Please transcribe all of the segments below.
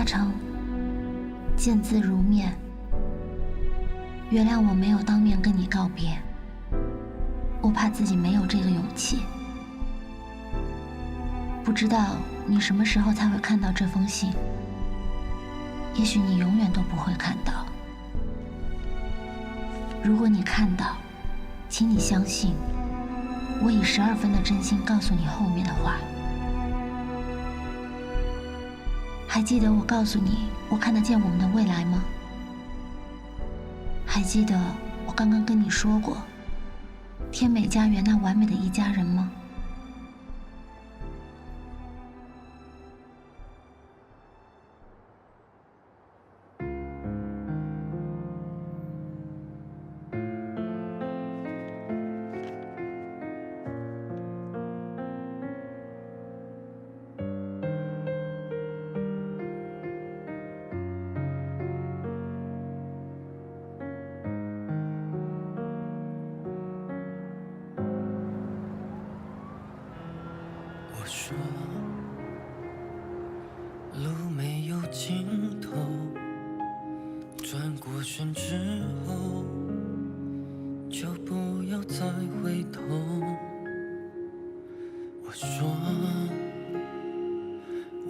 嘉诚，见字如面，原谅我没有当面跟你告别，我怕自己没有这个勇气。不知道你什么时候才会看到这封信，也许你永远都不会看到。如果你看到，请你相信，我以12分的真心告诉你后面的话。还记得我告诉你我看得见我们的未来吗？还记得我刚刚跟你说过天美家园那完美的一家人吗？我说路没有尽头，转过身之后就不要再回头。我说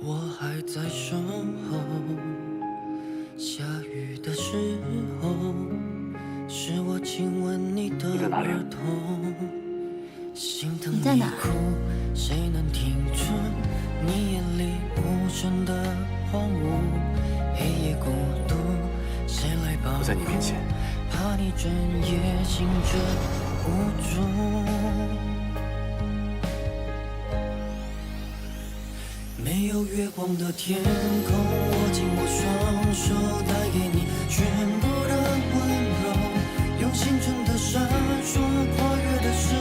我还在守候，下雨的时候是我亲吻你的额头，心疼你哭，谁能听出你眼里无声的荒芜？黑夜孤独，谁来保护？我在你面前，怕你整夜醒着无助。没有月光的天空，握紧我双手，带给你全部的温柔，用青春的闪烁，跨越的时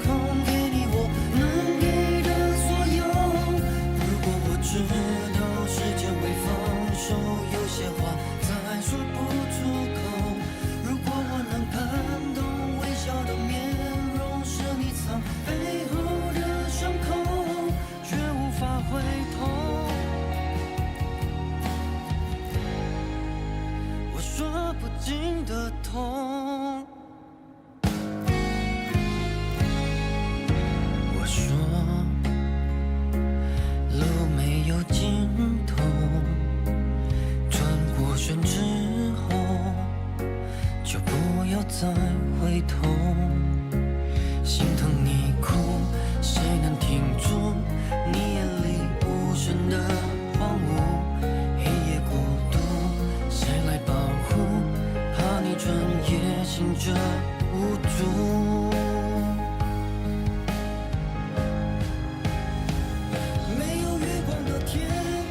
空，给你我能给的所有。如果我知道时间会放手，有些话再说不出口。如果我能看懂微笑的面容，是你藏背后的伤口，却无法回头。我说不尽的痛。我说路没有尽头，转过身之后就不要再回头。心疼你哭，谁能停住你眼里无声的荒芜？黑夜孤独，谁来保护？怕你整夜醒着无助。没有月光的天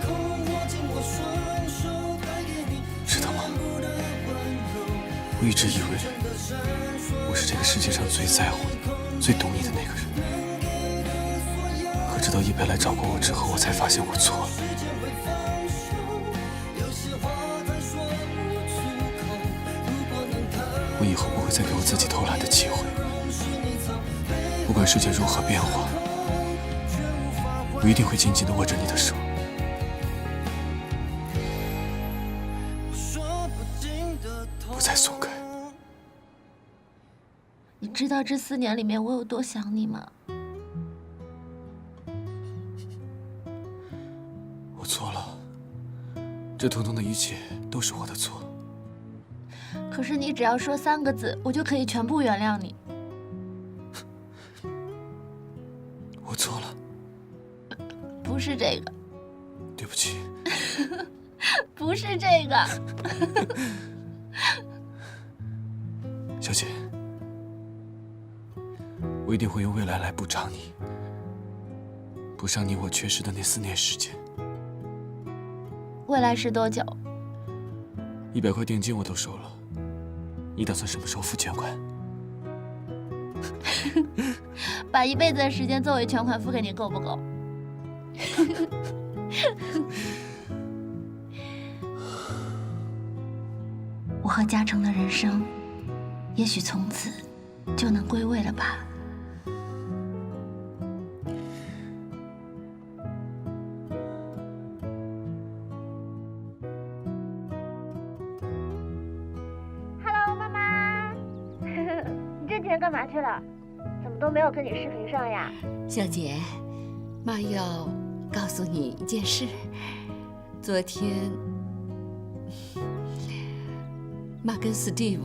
空，握紧我双手，带给你知道吗？全部的温柔。我一直以为我是这个世界上最在乎你、最懂你的那个人，可直到一白来找过我之后，我才发现我错了。我以后不会再给我自己偷懒的机会，不管世界如何变化，我一定会紧紧地握着你的手。不再松开。你知道这4年里面我有多想你吗？我错了，这统统的一切都是我的错。可是你只要说3个字，我就可以全部原谅你。我错了，不是这个，对不起。不是这个。小姐，我一定会用未来来补偿你，补上你我缺失的那4年时间。未来是多久？100块定金我都收了，你打算什么时候付全款？把一辈子的时间作为全款付给你，够不够？我和嘉诚的人生，也许从此就能归位了吧。天干嘛去了？怎么都没有跟你视频上呀？小姐，妈要告诉你一件事。昨天，妈跟 Steve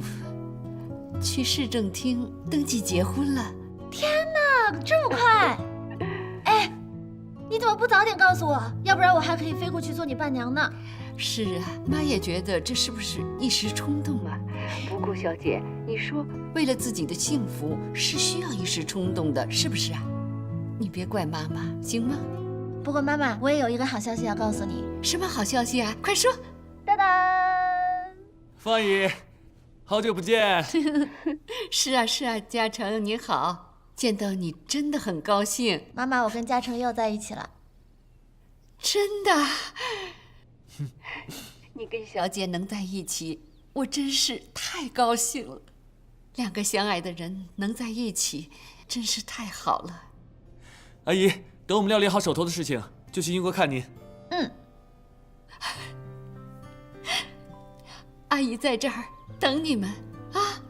去市政厅登记结婚了。天哪，这么快！哎，你怎么不早点告诉我？要不然我还可以飞过去做你伴娘呢。是啊，妈也觉得这是不是一时冲动啊？不过小姐，你说为了自己的幸福是需要一时冲动的，是不是啊？你别怪妈妈，行吗？不过妈妈，我也有一个好消息要告诉你。什么好消息啊？快说！当当，方姨，好久不见。是啊是啊，嘉诚你好，见到你真的很高兴。妈妈，我跟嘉诚又在一起了。真的？你跟小姐能在一起，我真是太高兴了。两个相爱的人能在一起，真是太好了。阿姨，等我们料理好手头的事情，就去英国看您。嗯，阿姨在这儿等你们啊。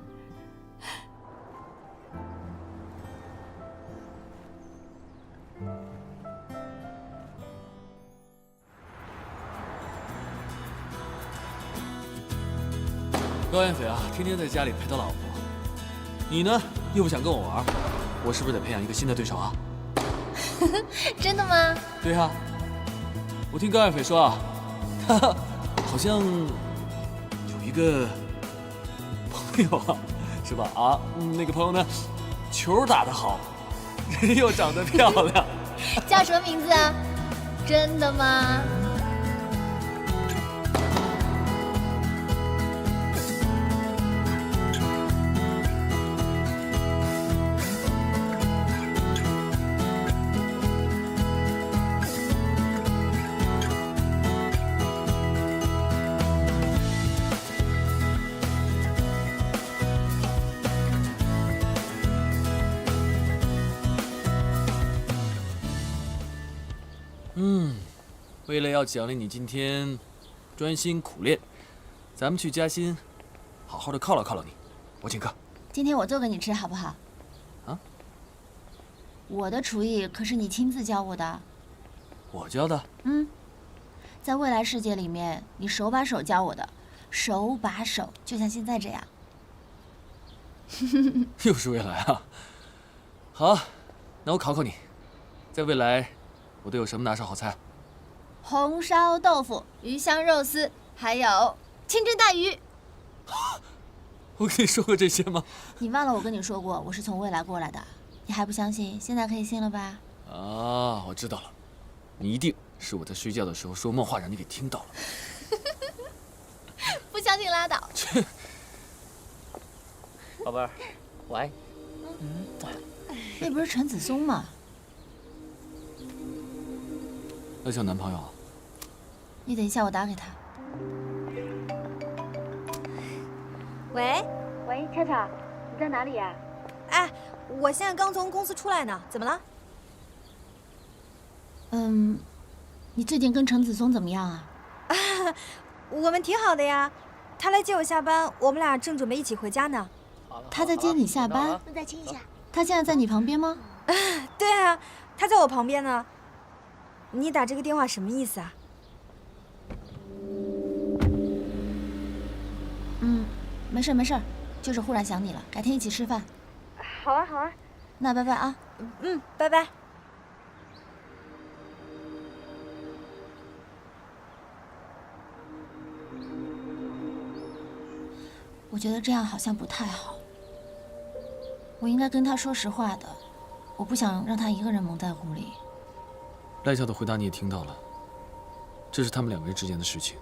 高彦斐啊，天天在家里陪他老婆，你呢又不想跟我玩，我是不是得培养一个新的对手啊？真的吗？对啊，我听高彦斐说啊，他好像有一个朋友啊，是吧？啊，那个朋友呢，球打得好，人又长得漂亮，叫什么名字啊？真的吗？为了要奖励你今天专心苦练，咱们去嘉兴好好的犒劳犒劳你，我请客。今天我做给你吃好不好？啊？我的厨艺可是你亲自教我的。我教的？嗯，在未来世界里面，你手把手教我的，手把手，就像现在这样。又是未来啊！好，那我考考你，在未来我都有什么拿手好菜？红烧豆腐、鱼香肉丝，还有清蒸大鱼。我跟你说过这些吗？你忘了我跟你说过，我是从未来过来的，你还不相信？现在可以信了吧？啊，我知道了，你一定是我在睡觉的时候说梦话让你给听到了。不相信拉倒。切，宝贝儿，我爱你。那不是陈子松吗？那叫男朋友啊？你等一下，我打给他。喂，喂，巧巧，你在哪里呀？哎，我现在刚从公司出来呢，怎么了？你最近跟陈子松怎么样啊？我们挺好的呀，他来接我下班，我们俩正准备一起回家呢。他在接你下班？再亲一下。他现在在你旁边吗？对啊，他在我旁边呢。你打这个电话什么意思啊？没事没事，就是忽然想你了，改天一起吃饭。好啊好啊，那拜拜啊。拜拜。我觉得这样好像不太好，我应该跟他说实话的，我不想让他一个人蒙在鼓里。赖笑的回答你也听到了，这是他们两个人之间的事情。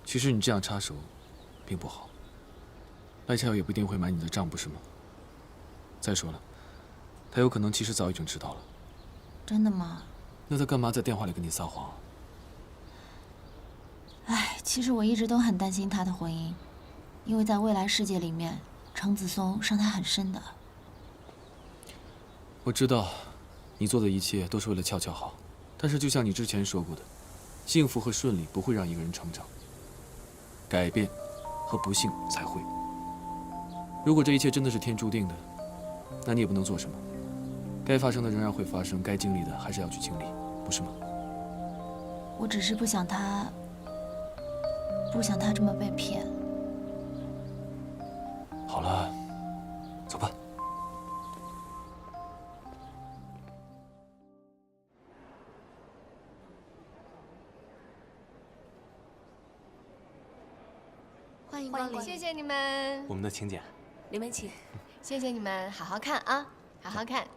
其实你这样插手，并不好。赖笑也不一定会买你的账，不是吗？再说了，他有可能其实早已经知道了。真的吗？那他干嘛在电话里跟你撒谎？唉，其实我一直都很担心他的婚姻，因为在未来世界里面，程子松伤他很深的。我知道，你做的一切都是为了俏俏好，但是就像你之前说过的，幸福和顺利不会让一个人成长，改变和不幸才会。如果这一切真的是天注定的，那你也不能做什么。该发生的仍然会发生，该经历的还是要去经历，不是吗？我只是不想他这么被骗。好了，走吧。欢迎光临，谢谢你们，我们的请柬。你们请。谢谢你们，好好看啊，好好看。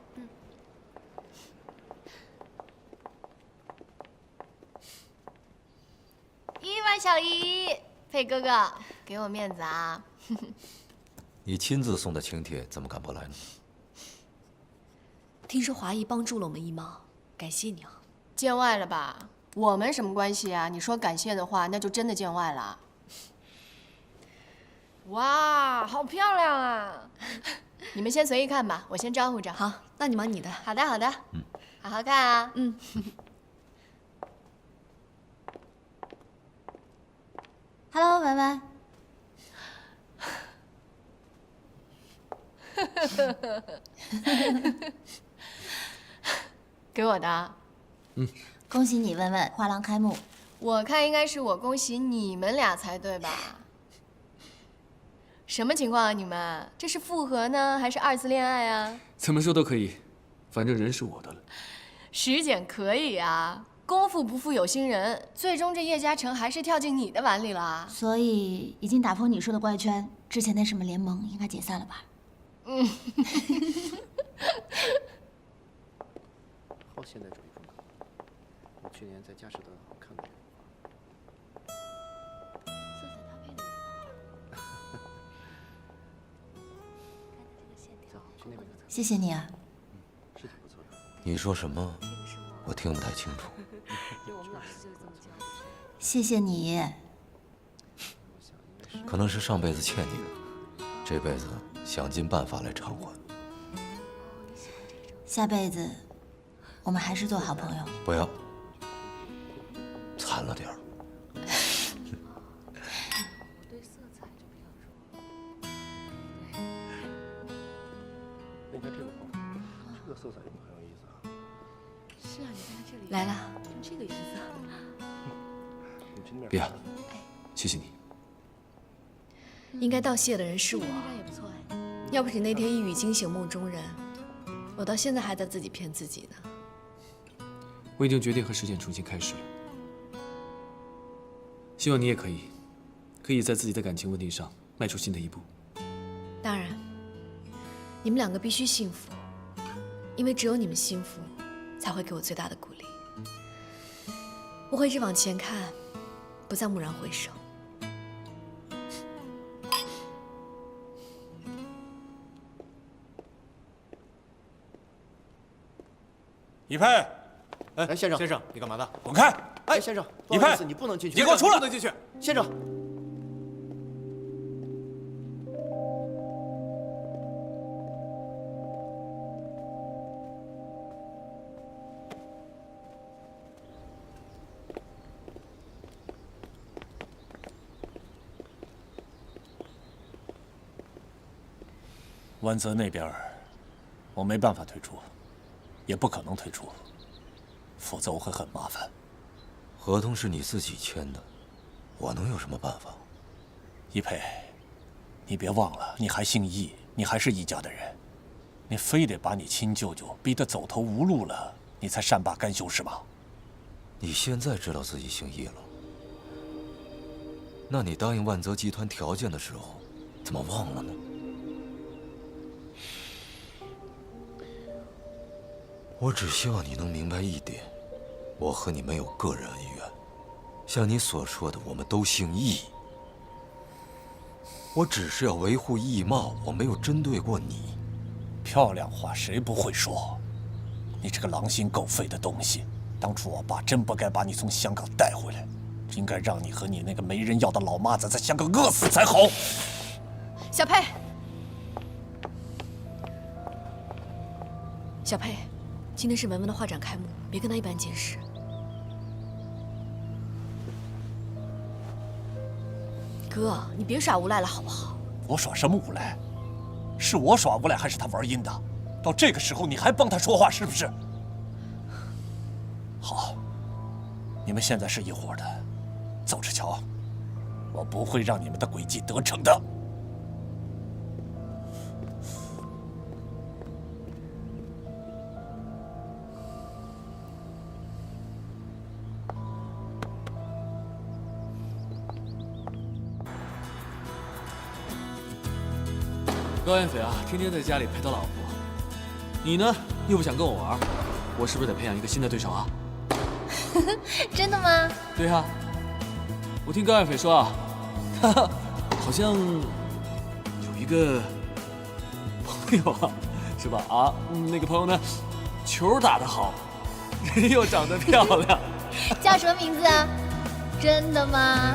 伊娃小姨，佩哥哥，给我面子啊！你亲自送的请帖，怎么敢不来呢？听说华谊帮助了我们一忙，感谢你啊。见外了吧？我们什么关系啊？你说感谢的话，那就真的见外了。哇，好漂亮啊！你们先随意看吧，我先招呼着。好，那你忙你的。好的，好的。好好看啊。Hello， 文文。给我的。恭喜你，文文，画廊开幕。我看应该是我恭喜你们俩才对吧？什么情况啊？你们这是复合呢，还是二次恋爱啊？怎么说都可以，反正人是我的了。石简可以啊，功夫不负有心人，最终这叶嘉诚还是跳进你的碗里了。所以已经打破你说的怪圈，之前那什么联盟应该解散了吧？好现代主义风格。我去年在佳士得好看过。色彩搭配的也不错。走，去那边看。谢谢你啊。是挺不错的。你说什么？我听不太清楚。就我们老师就是这么教的。谢谢你。可能是上辈子欠你的，这辈子想尽办法来偿还。下辈子，我们还是做好朋友。不要，惨了点儿。我对色彩就比较弱。那你看这个花，这个色彩用的很有意思啊。是啊，你看这里。来了。就这个颜色。你去那边。别，谢谢你。应该道谢的人是我。也不错哎。要不是那天一语惊醒梦中人，我到现在还在自己骗自己呢。我已经决定和石简重新开始了，希望你也可以在自己的感情问题上迈出新的一步。当然，你们两个必须幸福，因为只有你们幸福，才会给我最大的鼓励。我会一直往前看，不再蓦然回首。一佩，哎，先生，先生，你干嘛呢？滚开！哎，先生，一佩，你不能进去，你给我出来！不能进去，先生。万泽那边，我没办法退出，也不可能退出，否则我会很麻烦。合同是你自己签的，我能有什么办法？一佩，你别忘了，你还姓易，你还是易家的人，你非得把你亲舅舅逼得走投无路了，你才善罢甘休是吧？你现在知道自己姓易了，那你答应万泽集团条件的时候，怎么忘了呢？我只希望你能明白一点，我和你没有个人恩怨，像你所说的，我们都姓易。我只是要维护易貌，我没有针对过你。漂亮话谁不会说？你这个狼心狗肺的东西！当初我爸真不该把你从香港带回来，应该让你和你那个没人要的老妈子在香港饿死才好。小佩，小佩，今天是文文的画展开幕，别跟他一般见识。哥，你别耍无赖了好不好？我耍什么无赖？是我耍无赖还是他玩阴的？到这个时候你还帮他说话是不是？好，你们现在是一伙的，走着瞧，我不会让你们的诡计得逞的。高彦斐啊，天天在家里陪他老婆，你呢又不想跟我玩，我是不是得培养一个新的对手啊？真的吗？对啊，我听高彦斐说啊，他好像有一个朋友啊，是吧？啊，那个朋友呢，球打得好，人又长得漂亮，叫什么名字啊？真的吗？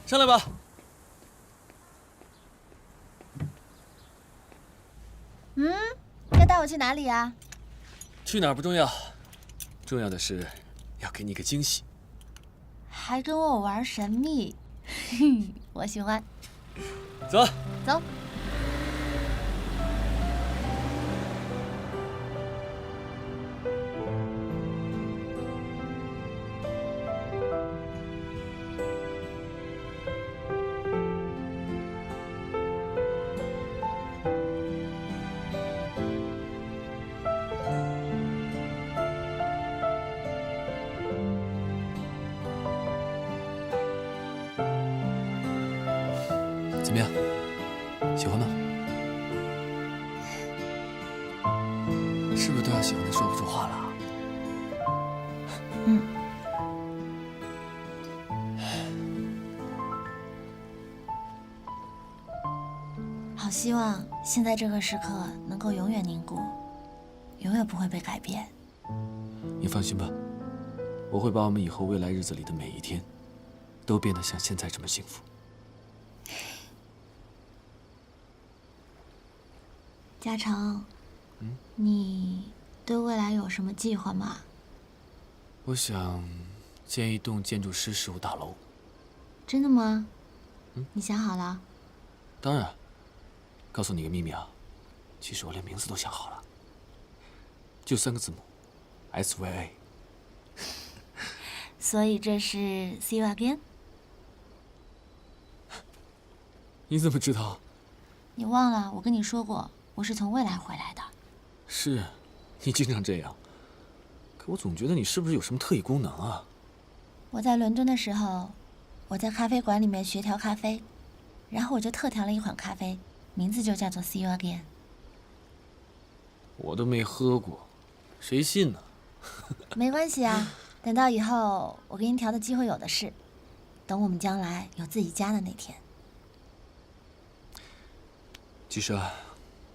上来吧。要带我去哪里啊？去哪儿不重要，重要的是要给你个惊喜。还跟我玩神秘，我喜欢。走，走。怎么样？喜欢吗？是不是都要喜欢的说不出话了？好希望现在这个时刻能够永远凝固，永远不会被改变。你放心吧，我会把我们以后未来日子里的每一天，都变得像现在这么幸福。嘉诚，你对未来有什么计划吗？我想建一栋建筑师事务大楼。真的吗？你想好了？当然。告诉你个秘密啊，其实我连名字都想好了，就3个字母 SYA。所以这是 See you again？ 你怎么知道？你忘了我跟你说过，我是从未来回来的。是，你经常这样。可我总觉得你是不是有什么特异功能啊？我在伦敦的时候，我在咖啡馆里面学调咖啡，然后我就特调了一款咖啡，名字就叫做 See you again。 我都没喝过，谁信呢？没关系啊，等到以后我给你调的机会有的是，等我们将来有自己家的那天。其实啊，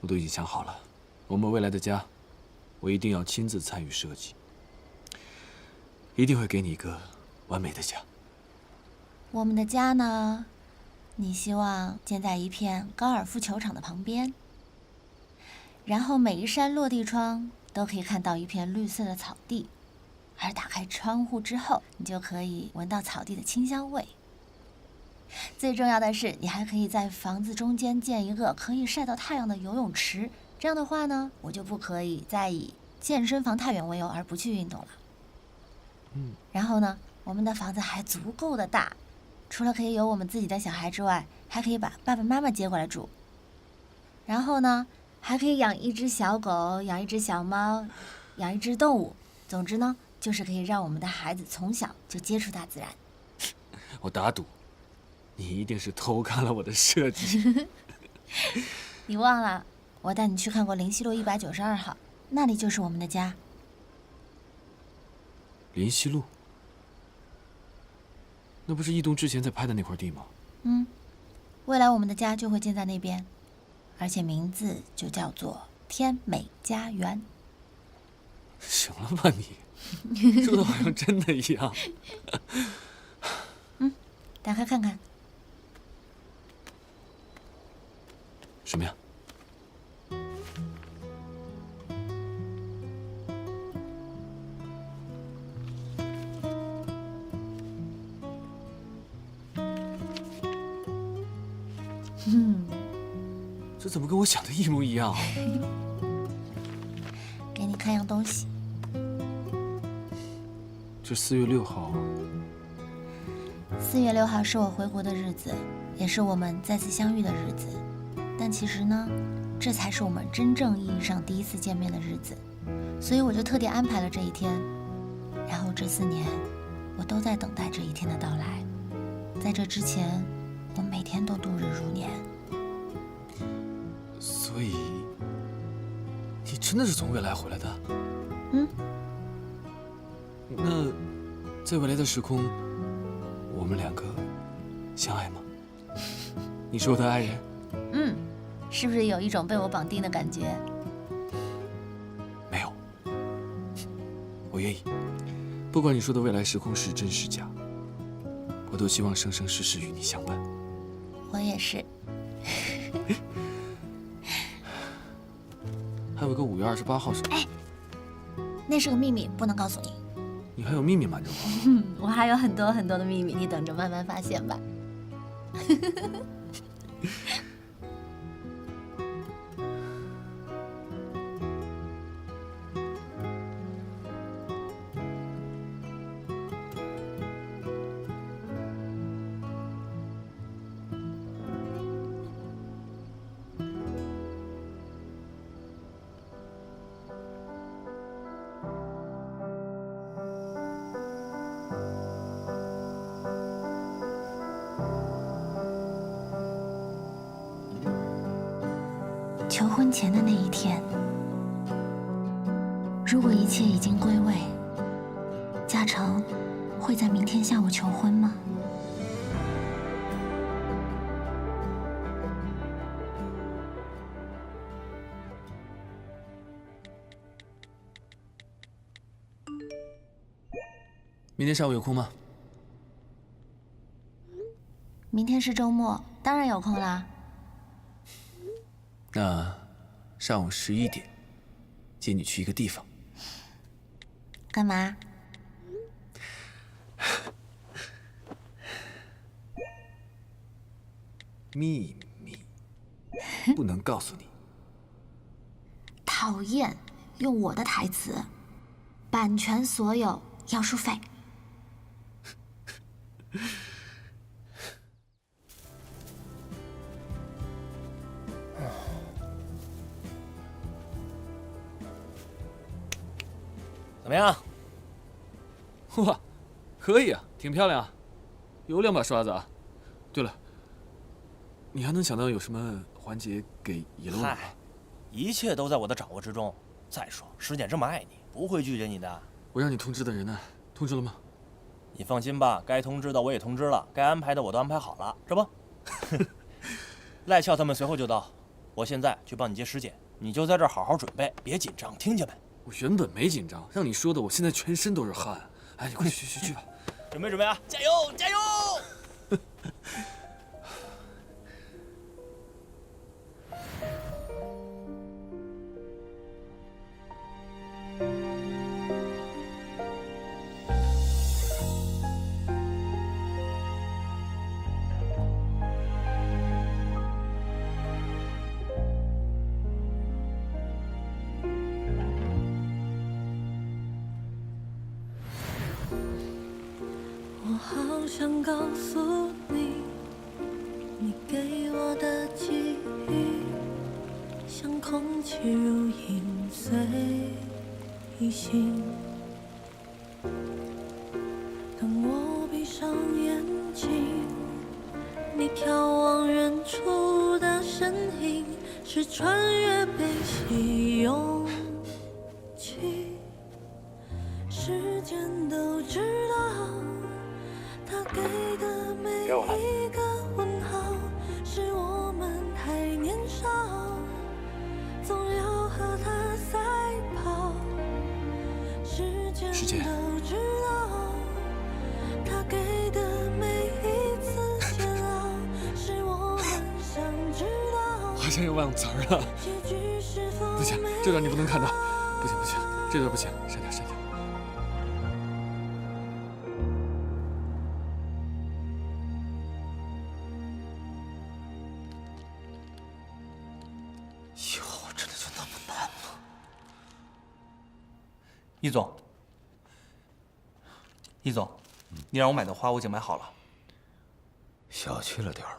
我都已经想好了，我们未来的家，我一定要亲自参与设计，一定会给你一个完美的家。我们的家呢，你希望建在一片高尔夫球场的旁边，然后每一扇落地窗都可以看到一片绿色的草地，而打开窗户之后，你就可以闻到草地的清香味。最重要的是，你还可以在房子中间建一个可以晒到太阳的游泳池。这样的话呢，我就不可以再以健身房太远为由而不去运动了。然后呢，我们的房子还足够的大，除了可以有我们自己的小孩之外，还可以把爸爸妈妈接过来住。然后呢，还可以养一只小狗，养一只小猫，养一只动物。总之呢，就是可以让我们的孩子从小就接触大自然。我打赌，你一定是偷看了我的设计。你忘了，我带你去看过灵溪路192号，那里就是我们的家。林西路，那不是异动之前在拍的那块地吗？嗯，未来我们的家就会建在那边，而且名字就叫做天美家园。行了吧你，说的好像真的一样。打开看看。什么呀？这怎么跟我想的一模一样啊？给你看样东西。这4月6号4月6号是我回国的日子，也是我们再次相遇的日子。但其实呢，这才是我们真正意义上第一次见面的日子。所以我就特地安排了这一天。然后这4年，我都在等待这一天的到来。在这之前，我每天都度日如年。所以，你真的是从未来回来的？嗯。那，在未来的时空，我们2个相爱吗？你是我的爱人？嗯，是不是有一种被我绑定的感觉？没有，我愿意。不管你说的未来时空是真是假，我都希望生生世世与你相伴。我也是。还有个5月28号是？哎，那是个秘密，不能告诉你。你还有秘密瞒着我？我还有很多很多的秘密，你等着慢慢发现吧。求婚前的那一天，如果一切已经归位，嘉诚会在明天向我求婚吗？明天下午有空吗？明天是周末，当然有空啦。那上午11点，接你去一个地方。干嘛？秘密，不能告诉你。讨厌，用我的台词，版权所有，要书费。怎么样？哇，可以啊，挺漂亮啊，有2把刷子啊。对了，你还能想到有什么环节给遗漏了吗？一切都在我的掌握之中。再说，师姐这么爱你，不会拒绝你的。我让你通知的人呢？通知了吗？你放心吧，该通知的我也通知了，该安排的我都安排好了，这不？赖俏他们随后就到，我现在去帮你接师姐，你就在这儿好好准备，别紧张，听见没？我原本没紧张，让你说的，我现在全身都是汗。哎，你快去吧。准备啊，加油加油！好想告诉你，你给我的记忆，像空气如影随形。当我闭上眼睛，你眺望远处的身影，是穿越悲喜勇气，时间的好像又忘词儿了。不行，这段你不能看到。不行不行，这段不行，删掉删掉。以后真的就那么难吗？易总，易总，你让我买的花我已经买好了。小气了点儿。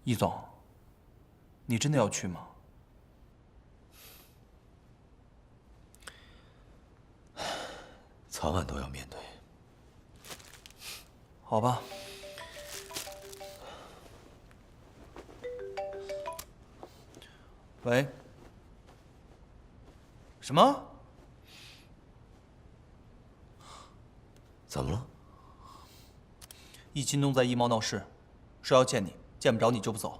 易总，你真的要去吗？早晚都要面对。好吧。喂？什么？怎么了？易金东在易贸闹事，说要见你，见不着你就不走。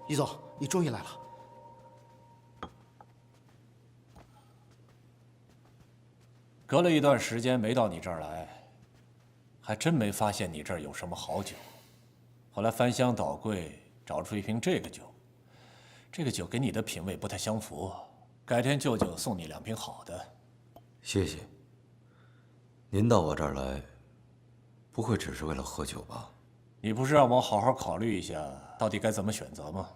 易总，你终于来了。隔了一段时间没到你这儿来，还真没发现你这儿有什么好酒。后来翻箱倒柜找出一瓶这个酒，这个酒跟你的品味不太相符，改天舅舅送你2瓶好的。谢谢。您到我这儿来，不会只是为了喝酒吧？你不是让我好好考虑一下，到底该怎么选择吗？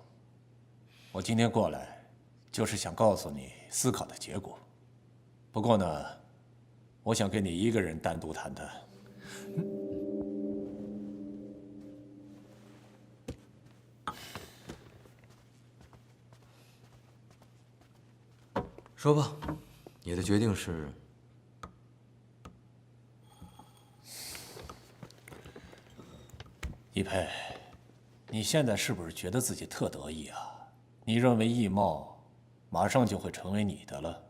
我今天过来，就是想告诉你思考的结果。不过呢，我想跟你一个人单独谈谈。说吧，你的决定是？一佩，你现在是不是觉得自己特得意啊？你认为易贸马上就会成为你的了？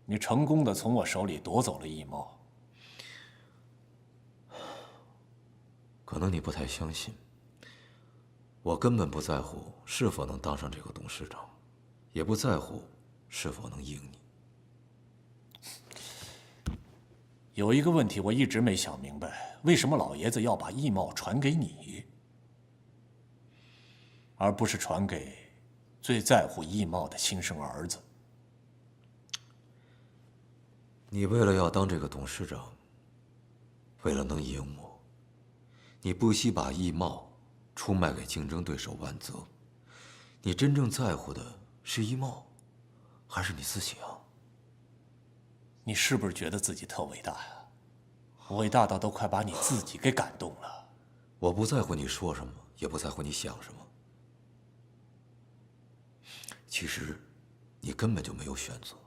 你成功的从我手里夺走了易贸。可能你不太相信，我根本不在乎是否能当上这个董事长，也不在乎是否能赢你。有一个问题我一直没想明白，为什么老爷子要把易贸传给你，而不是传给最在乎易贸的亲生儿子？你为了要当这个董事长，为了能赢我，你不惜把易贸出卖给竞争对手万泽。你真正在乎的是易贸，还是你自己啊？你是不是觉得自己特伟大呀？伟大到都快把你自己给感动了。我不在乎你说什么，也不在乎你想什么。其实，你根本就没有选择。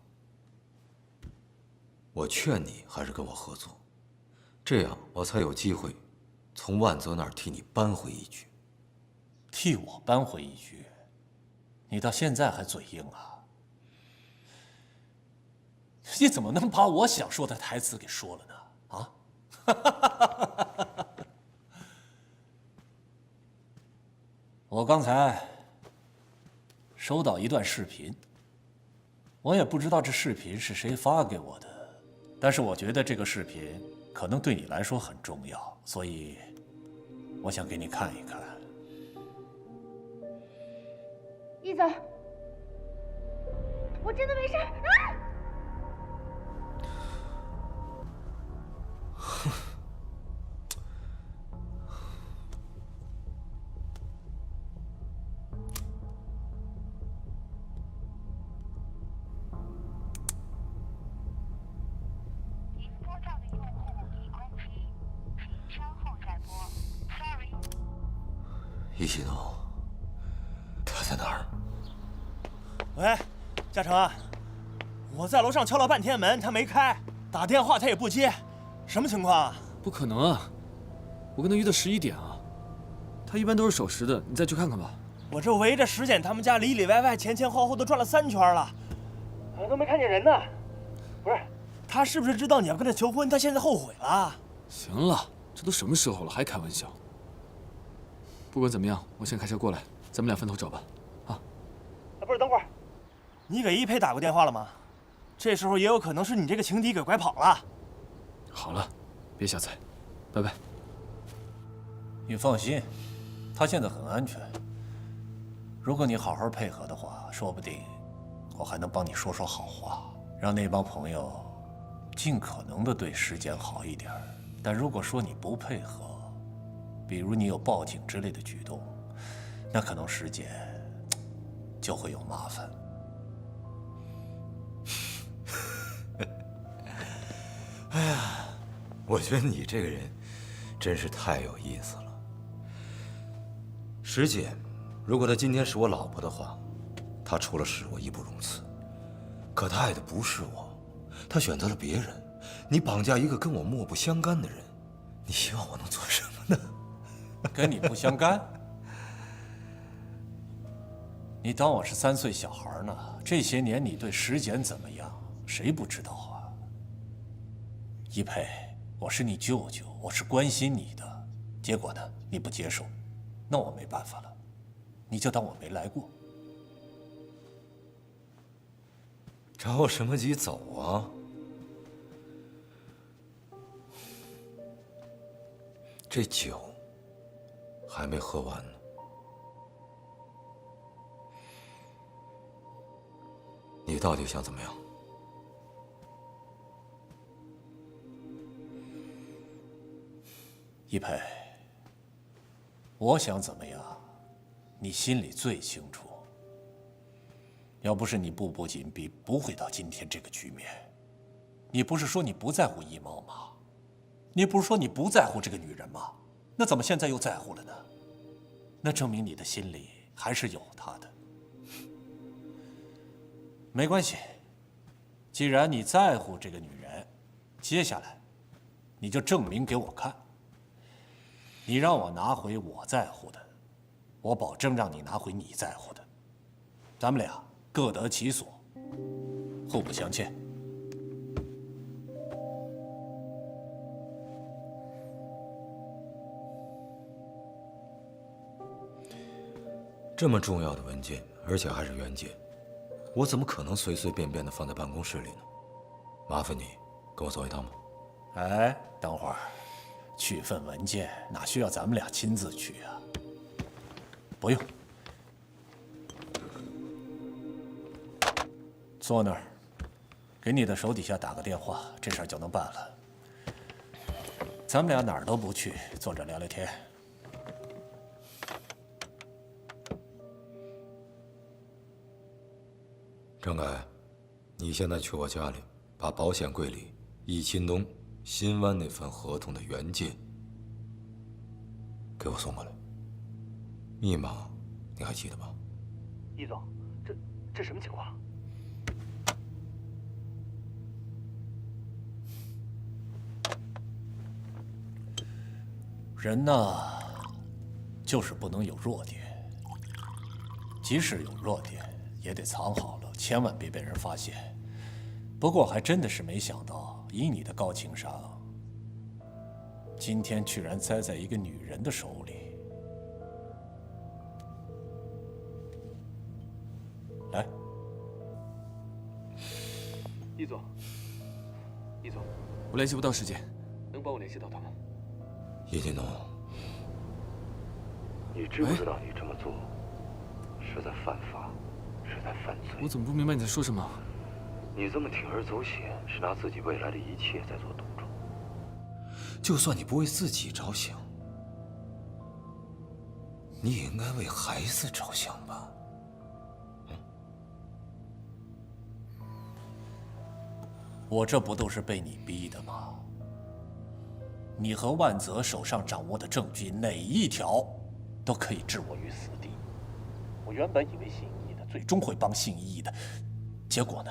我劝你还是跟我合作，这样我才有机会从万泽那儿替你扳回一局。替我扳回一局？你到现在还嘴硬啊？你怎么能把我想说的台词给说了呢？啊！我刚才收到一段视频，我也不知道这视频是谁发给我的，但是我觉得这个视频可能对你来说很重要，所以我想给你看一看。易总，我真的没事啊！易启东，他在哪儿？喂，嘉诚啊，我在楼上敲了半天门，他没开，打电话他也不接，什么情况啊？不可能啊，我跟他约的11点啊，他一般都是守时的，你再去看看吧。我这围着石简他们家里里外外前前后后都转了3圈了，都没看见人呢。不是，他是不是知道你要跟他求婚？他现在后悔了？行了，这都什么时候了，还开玩笑？不管怎么样，我先开车过来，咱们俩分头找吧。不是，等会儿，你给一佩打过电话了吗？这时候也有可能是你这个情敌给拐跑了。好了，别瞎猜，拜拜。你放心，他现在很安全。如果你好好配合的话，说不定我还能帮你说说好话，让那帮朋友尽可能的对时间好一点。但如果说你不配合，比如你有报警之类的举动，那可能时间就会有麻烦。哎呀，我觉得你这个人真是太有意思了。石姐，如果她今天是我老婆的话，她除了视我义不容辞。可她爱的不是我，她选择了别人。你绑架一个跟我漠不相干的人，你希望我能做什么呢？跟你不相干？你当我是3岁小孩呢？这些年你对石简怎么样，谁不知道啊？一佩，我是你舅舅，我是关心你的。结果呢，你不接受，那我没办法了，你就当我没来过。着什么急走啊？这酒还没喝完呢。你到底想怎么样？一佩，我想怎么样，你心里最清楚。要不是你步步紧逼，不会到今天这个局面。你不是说你不在乎一猫吗？你不是说你不在乎这个女人吗？那怎么现在又在乎了呢？那证明你的心里还是有她的。没关系，既然你在乎这个女人，接下来你就证明给我看。你让我拿回我在乎的，我保证让你拿回你在乎的。咱们俩各得其所，互不相欠。这么重要的文件，而且还是原件，我怎么可能随随便便的放在办公室里呢？麻烦你跟我走一趟吧。哎，等会儿，取份文件哪需要咱们俩亲自去啊？不用，坐那儿，给你的手底下打个电话，这事儿就能办了。咱们俩哪儿都不去，坐着聊聊天。张凯，你现在去我家里，把保险柜里易钦东、新湾那份合同的原件给我送过来。密码你还记得吗？易总，这什么情况？人呢，就是不能有弱点，即使有弱点，也得藏好了，千万别被人发现。不过还真的是没想到，以你的高情商，今天居然栽在一个女人的手里。来，易总，我联系不到石姐，能帮我联系到她吗？易钦东，你知不知道你这么做是在犯法，是在犯罪？我怎么不明白你在说什么？你这么铤而走险，是拿自己未来的一切在做赌注。就算你不为自己着想，你也应该为孩子着想吧？我这不都是被你逼的吗？你和万泽手上掌握的证据哪一条都可以置我于死地。我原本以为信义的最终会帮信义的，结果呢，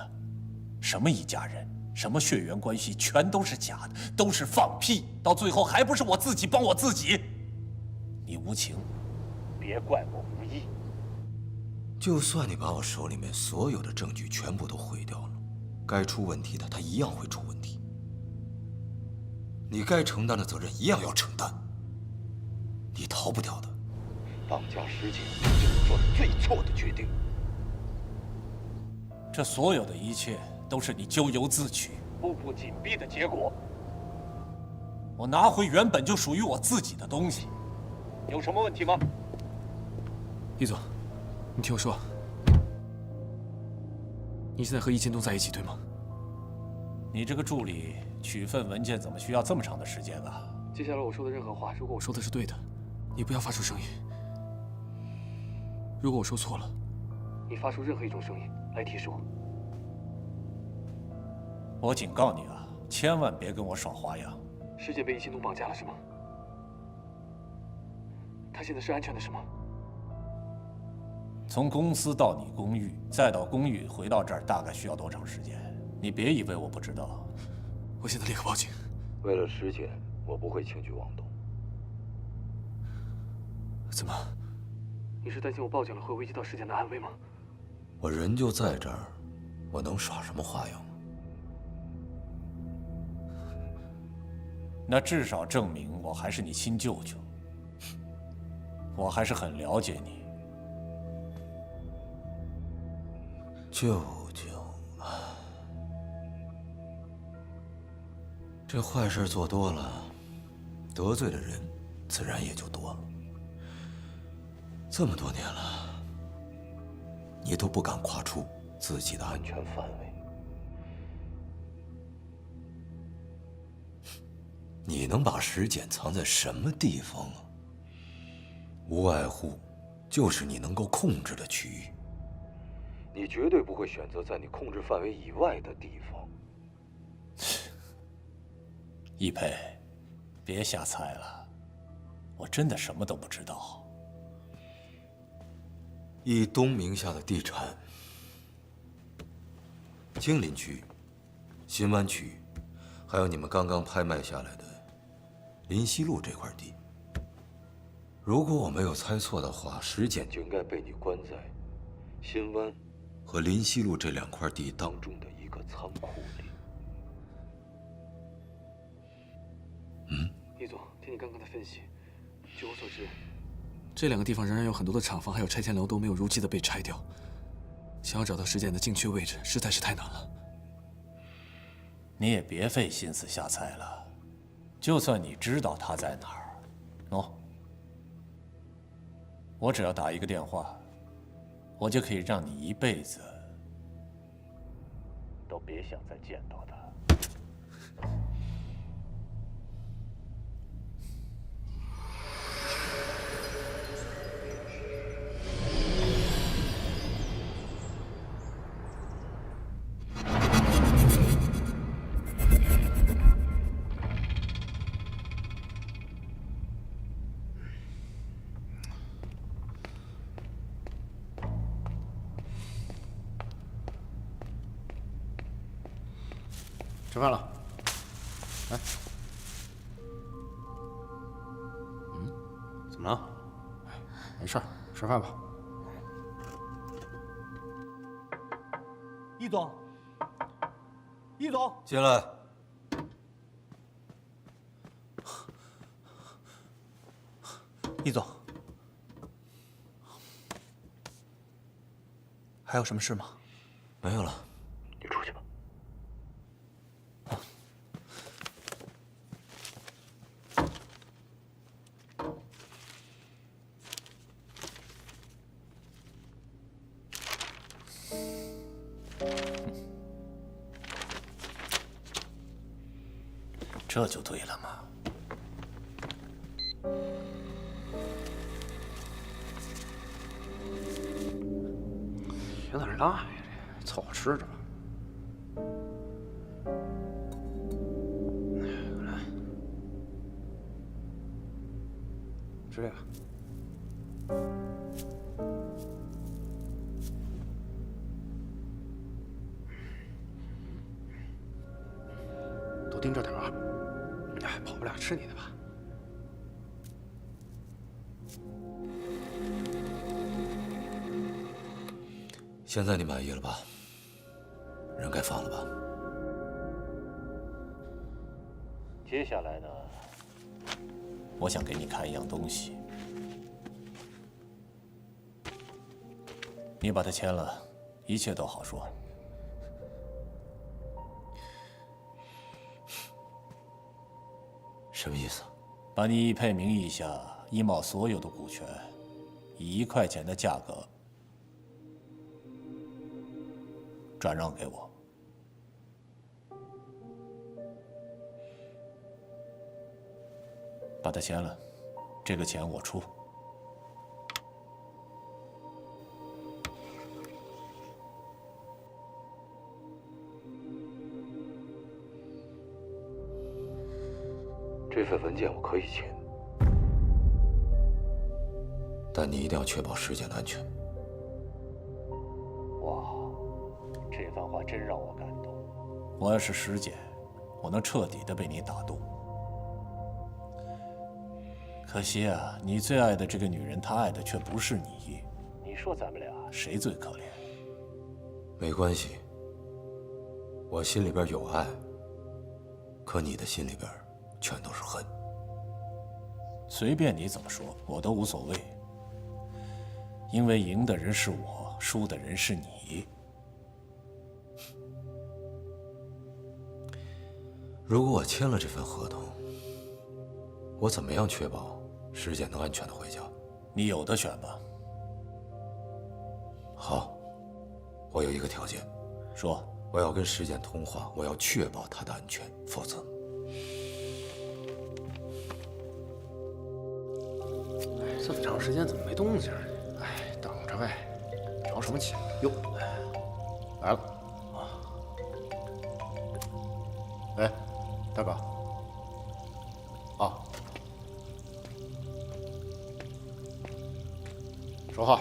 什么一家人，什么血缘关系，全都是假的，都是放屁，到最后还不是我自己帮我自己。你无情，别怪我无义。就算你把我手里面所有的证据全部都毁掉了，该出问题的它一样会出问题。你该承担的责任一样要承担，你逃不掉的。绑架石姐是你做的最错的决定。这所有的一切都是你咎由自取、步步紧逼的结果。我拿回原本就属于我自己的东西，有什么问题吗？易总，你听我说，你现在和易金东在一起，对吗？你这个助理取份文件怎么需要这么长的时间啊？接下来我说的任何话，如果我说的是对的，你不要发出声音；如果我说错了，你发出任何一种声音来提示我。我警告你啊，千万别跟我耍花样。师姐被易金东绑架了是吗？她现在是安全的是吗？从公司到你公寓，再到公寓回到这儿，大概需要多长时间？你别以为我不知道。我现在立刻报警。为了石姐，我不会轻举妄动。怎么？你是担心我报警了会危及到石姐的安危吗？我人就在这儿，我能耍什么花样？那至少证明我还是你亲舅舅，我还是很了解你。舅舅，这坏事做多了，得罪的人自然也就多了。这么多年了，你都不敢跨出自己的安全范围。你能把石简藏在什么地方啊？无外乎就是你能够控制的区域。你绝对不会选择在你控制范围以外的地方。易培，别瞎猜了，我真的什么都不知道。易东名下的地产，金陵区、新湾区，还有你们刚刚拍卖下来的林西路这块地，如果我没有猜错的话，石简就应该被你关在新湾和林西路这2块地当中的一个仓库里。易总，听你刚刚的分析，据我所知，这2个地方仍然有很多的厂房还有拆迁楼都没有如期的被拆掉。想要找到石简的精确位置实在是太难了。你也别费心思瞎猜了，就算你知道他在哪儿，喏，我只要打一个电话，我就可以让你一辈子都别想再见到他。吃饭了，来。怎么了？没事儿，吃饭吧。易总，易总，进来。易总，还有什么事吗？没有了。你出去吧。这就对了嘛。有点辣呀，这凑合吃着吧。来，吃这个。多盯着点啊！哎，跑不了吃你的吧。现在你满意了吧？人该放了吧？接下来呢，我想给你看一样东西。你把它签了，一切都好说。什么意思？把你易配名义下易茂所有的股权，以1块钱的价格转让给我。把它签了，这个钱我出。这份文件我可以签，但你一定要确保石简的安全。哇，这番话真让我感动。我要是石简，我能彻底的被你打动。可惜啊，你最爱的这个女人，她爱的却不是你。你说咱们俩谁最可怜？没关系，我心里边有爱，可你的心里边全都是恨。随便你怎么说，我都无所谓。因为赢的人是我，输的人是你。如果我签了这份合同，我怎么样确保石简能安全的回家？你有的选吧。好，我有一个条件，说我要跟石简通话，我要确保她的安全，否则。这么长时间怎么没动静？哎，等着呗，着什么急？哟，来了啊！哎，大哥，啊，说话。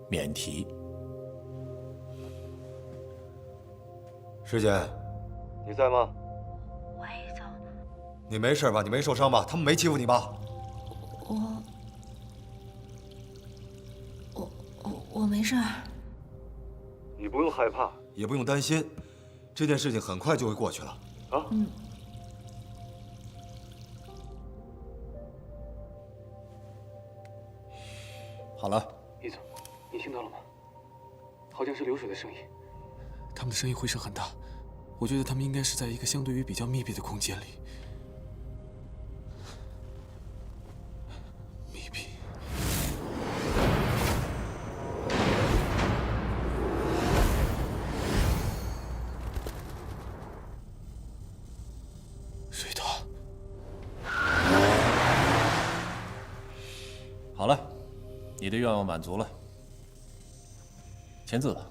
免提。石简，你在吗？喂，走。你没事吧？你没受伤吧？他们没欺负你吧？我没事儿。你不用害怕，也不用担心，这件事情很快就会过去了。啊？嗯。好了。易总，你听到了吗？好像是流水的声音。他们的声音回声很大，我觉得他们应该是在一个相对于比较密闭的空间里。密闭。水塔。好了，你的愿望满足了，签字吧。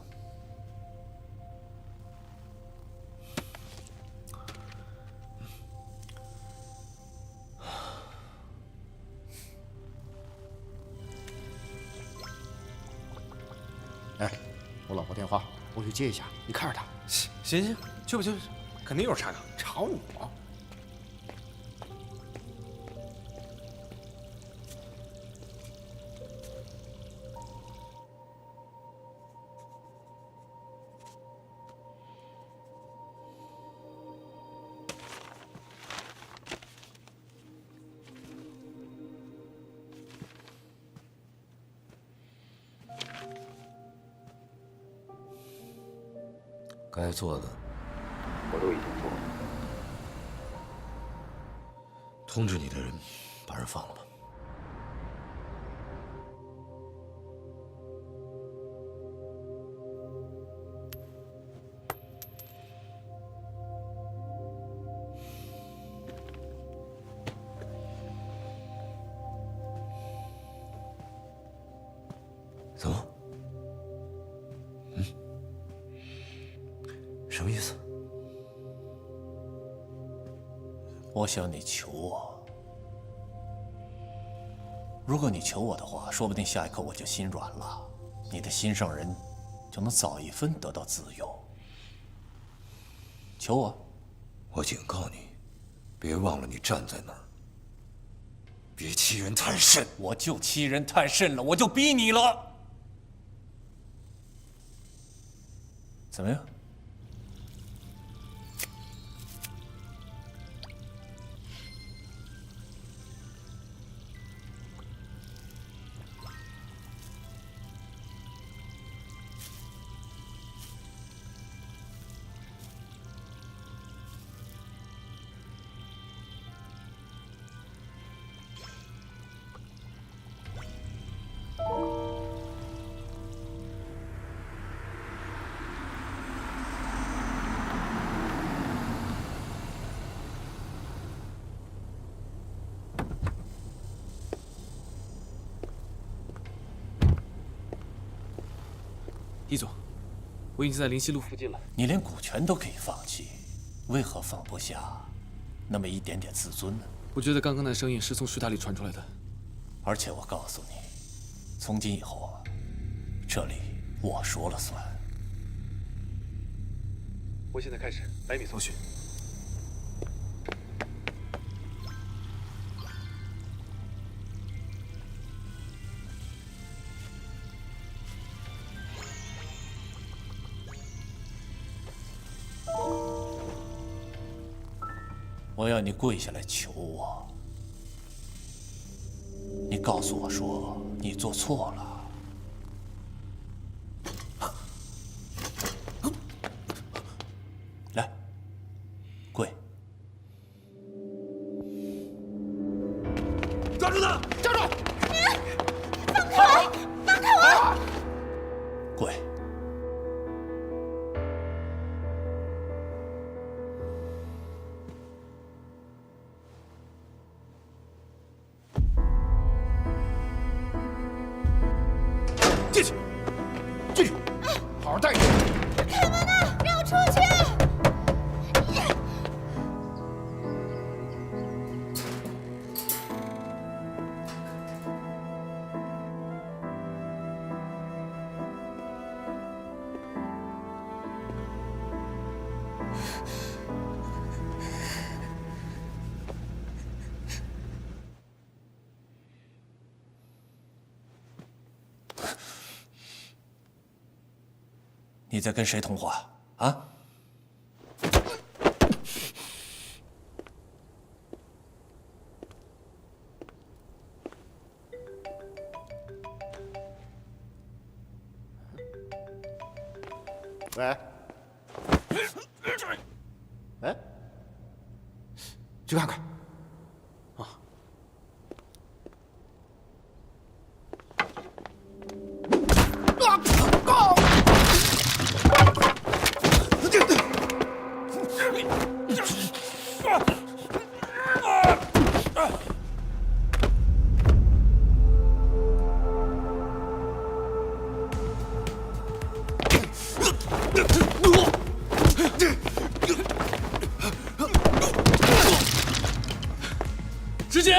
哎，我老婆电话，我去接一下，你看着她。行行，去吧去吧，肯定有人查岗，查我。该做的我都已经做了。通知你的人，把人放了吧。怎么？什么意思？我想你求我。如果你求我的话，说不定下一刻我就心软了，你的心上人就能早一分得到自由。求我。我警告你，别忘了你站在那儿，别欺人太甚。我就欺人太甚了，我就逼你了。怎么样？易总，我已经在灵溪路附近了。你连股权都可以放弃，为何放不下那么一点点自尊呢？我觉得刚刚那声音是从水塔里传出来的。而且我告诉你，从今以后啊，这里我说了算。我现在开始100米搜寻。我要你跪下来求我，你告诉我说你做错了。来，跪。抓住他！抓住！放开我！放开我！跪。进去，进去，好好待着。开门呐！让我出去！你在跟谁通话啊？喂，哎，去看看。师姐，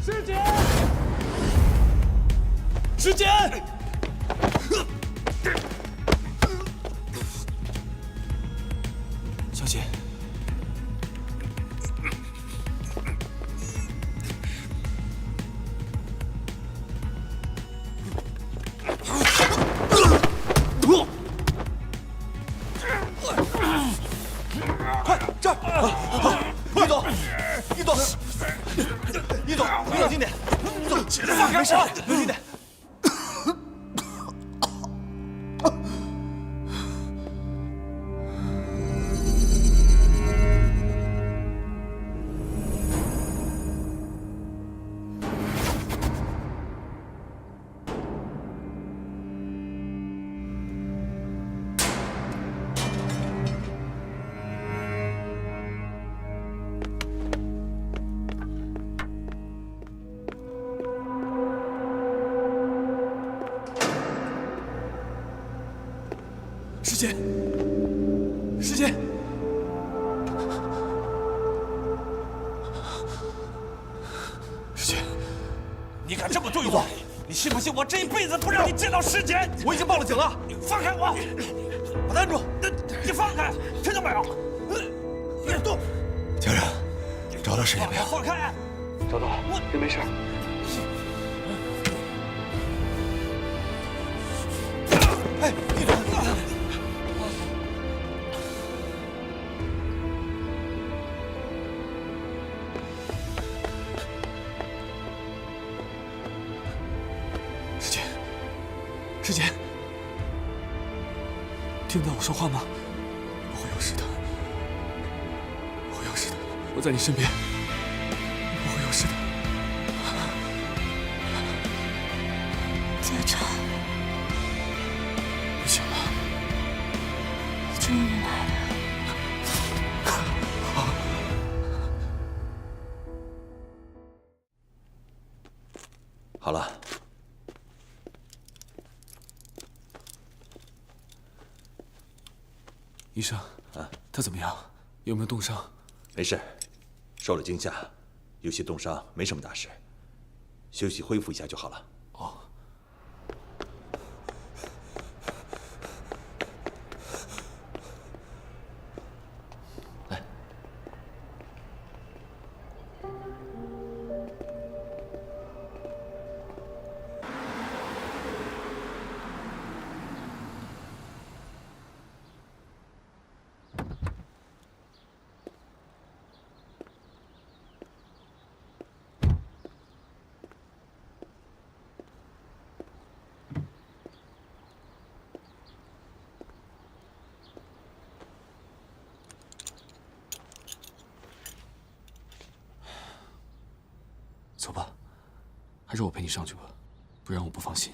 师姐，师姐！小姐，快这儿！易总，易总，易总，你冷静点，易总，放开我，冷静点。师姐，师姐，师姐，你敢这么对我？你信不信我这一辈子不让你见到师姐？我已经报了警了，放开我！把他按住！你放开，听见没有？别动！家人，找到师姐没有？放开！找到了，人没事。哎，易总。师姐，师姐，听到我说话吗？我会有事的，我会有事的，我在你身边，我会有事的。家长，你醒了，你终于来了。好了，医生，他怎么样？有没有冻伤？没事，受了惊吓，有些冻伤，没什么大事，休息恢复一下就好了。哦。来，走吧，还是我陪你上去吧，不然我不放心。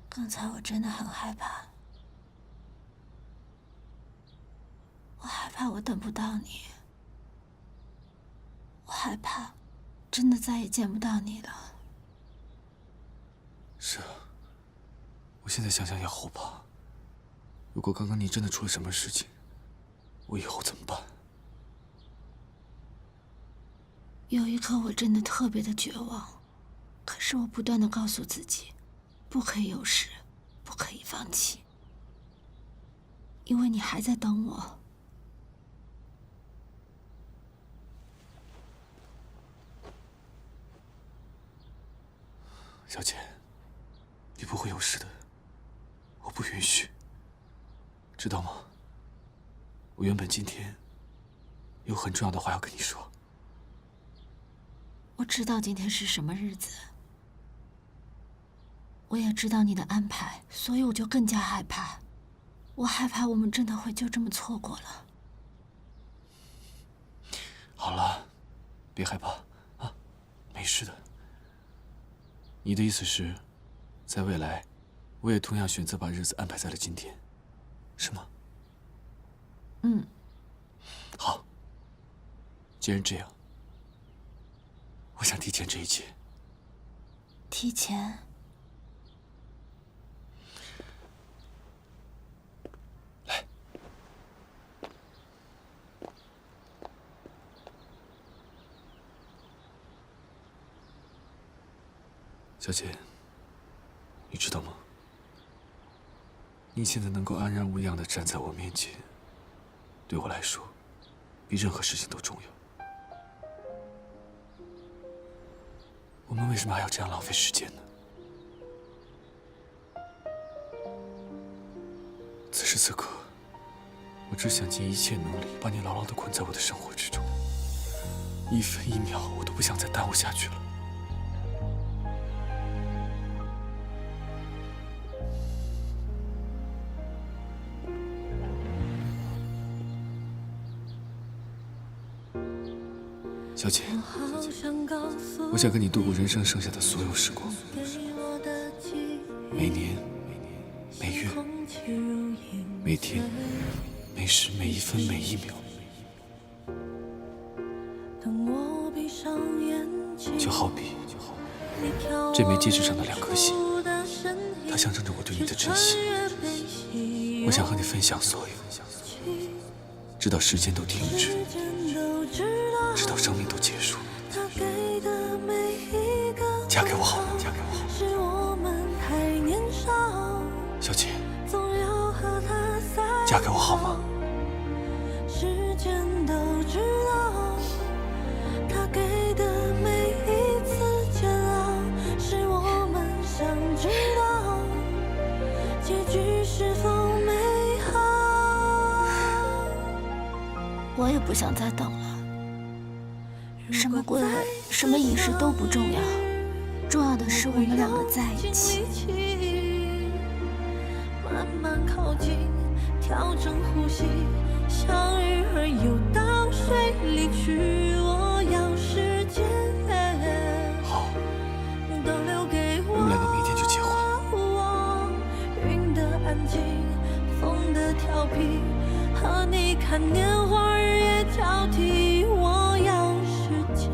刚才我真的很害怕，我害怕我等不到你，我害怕真的再也见不到你了。是啊，我现在想想也后怕。如果刚刚你真的出了什么事情，我以后怎么办？有一刻我真的特别的绝望，可是我不断的告诉自己，不可以有事，不可以放弃，因为你还在等我。小姐，你不会有事的，我不允许，知道吗？我原本今天有很重要的话要跟你说。我知道今天是什么日子，我也知道你的安排，所以我就更加害怕。我害怕我们真的会就这么错过了。好了，别害怕啊，没事的。你的意思是，在未来，我也同样选择把日子安排在了今天，是吗？嗯。好，既然这样，我想提前这一切。提前？来，小姐，你知道吗？你现在能够安然无恙地站在我面前，对我来说，比任何事情都重要。我们为什么还要这样浪费时间呢？此时此刻，我只想尽一切能力把你牢牢地捆在我的生活之中，一分一秒我都不想再耽误下去了。小姐，我想跟你度过人生剩下的所有时光，每年、每月、每天、每时、每一分、每一秒，就好比这枚戒指上的2颗心，它象征着我对你的珍惜。我想和你分享所有，直到时间都停止，直到生命都结束。嫁给我好吗？嫁给我好吗？小姐，嫁给我好吗？我也不想再等了，什么归位，什么仪式都不重要，重要的是我们2个在一起。慢慢靠近，调整呼吸，像鱼儿游到水里去。我要时间，好，都留给我。我们2个明天就结婚。云的安静，风的调皮，和你看年华，日夜交替。我要时间。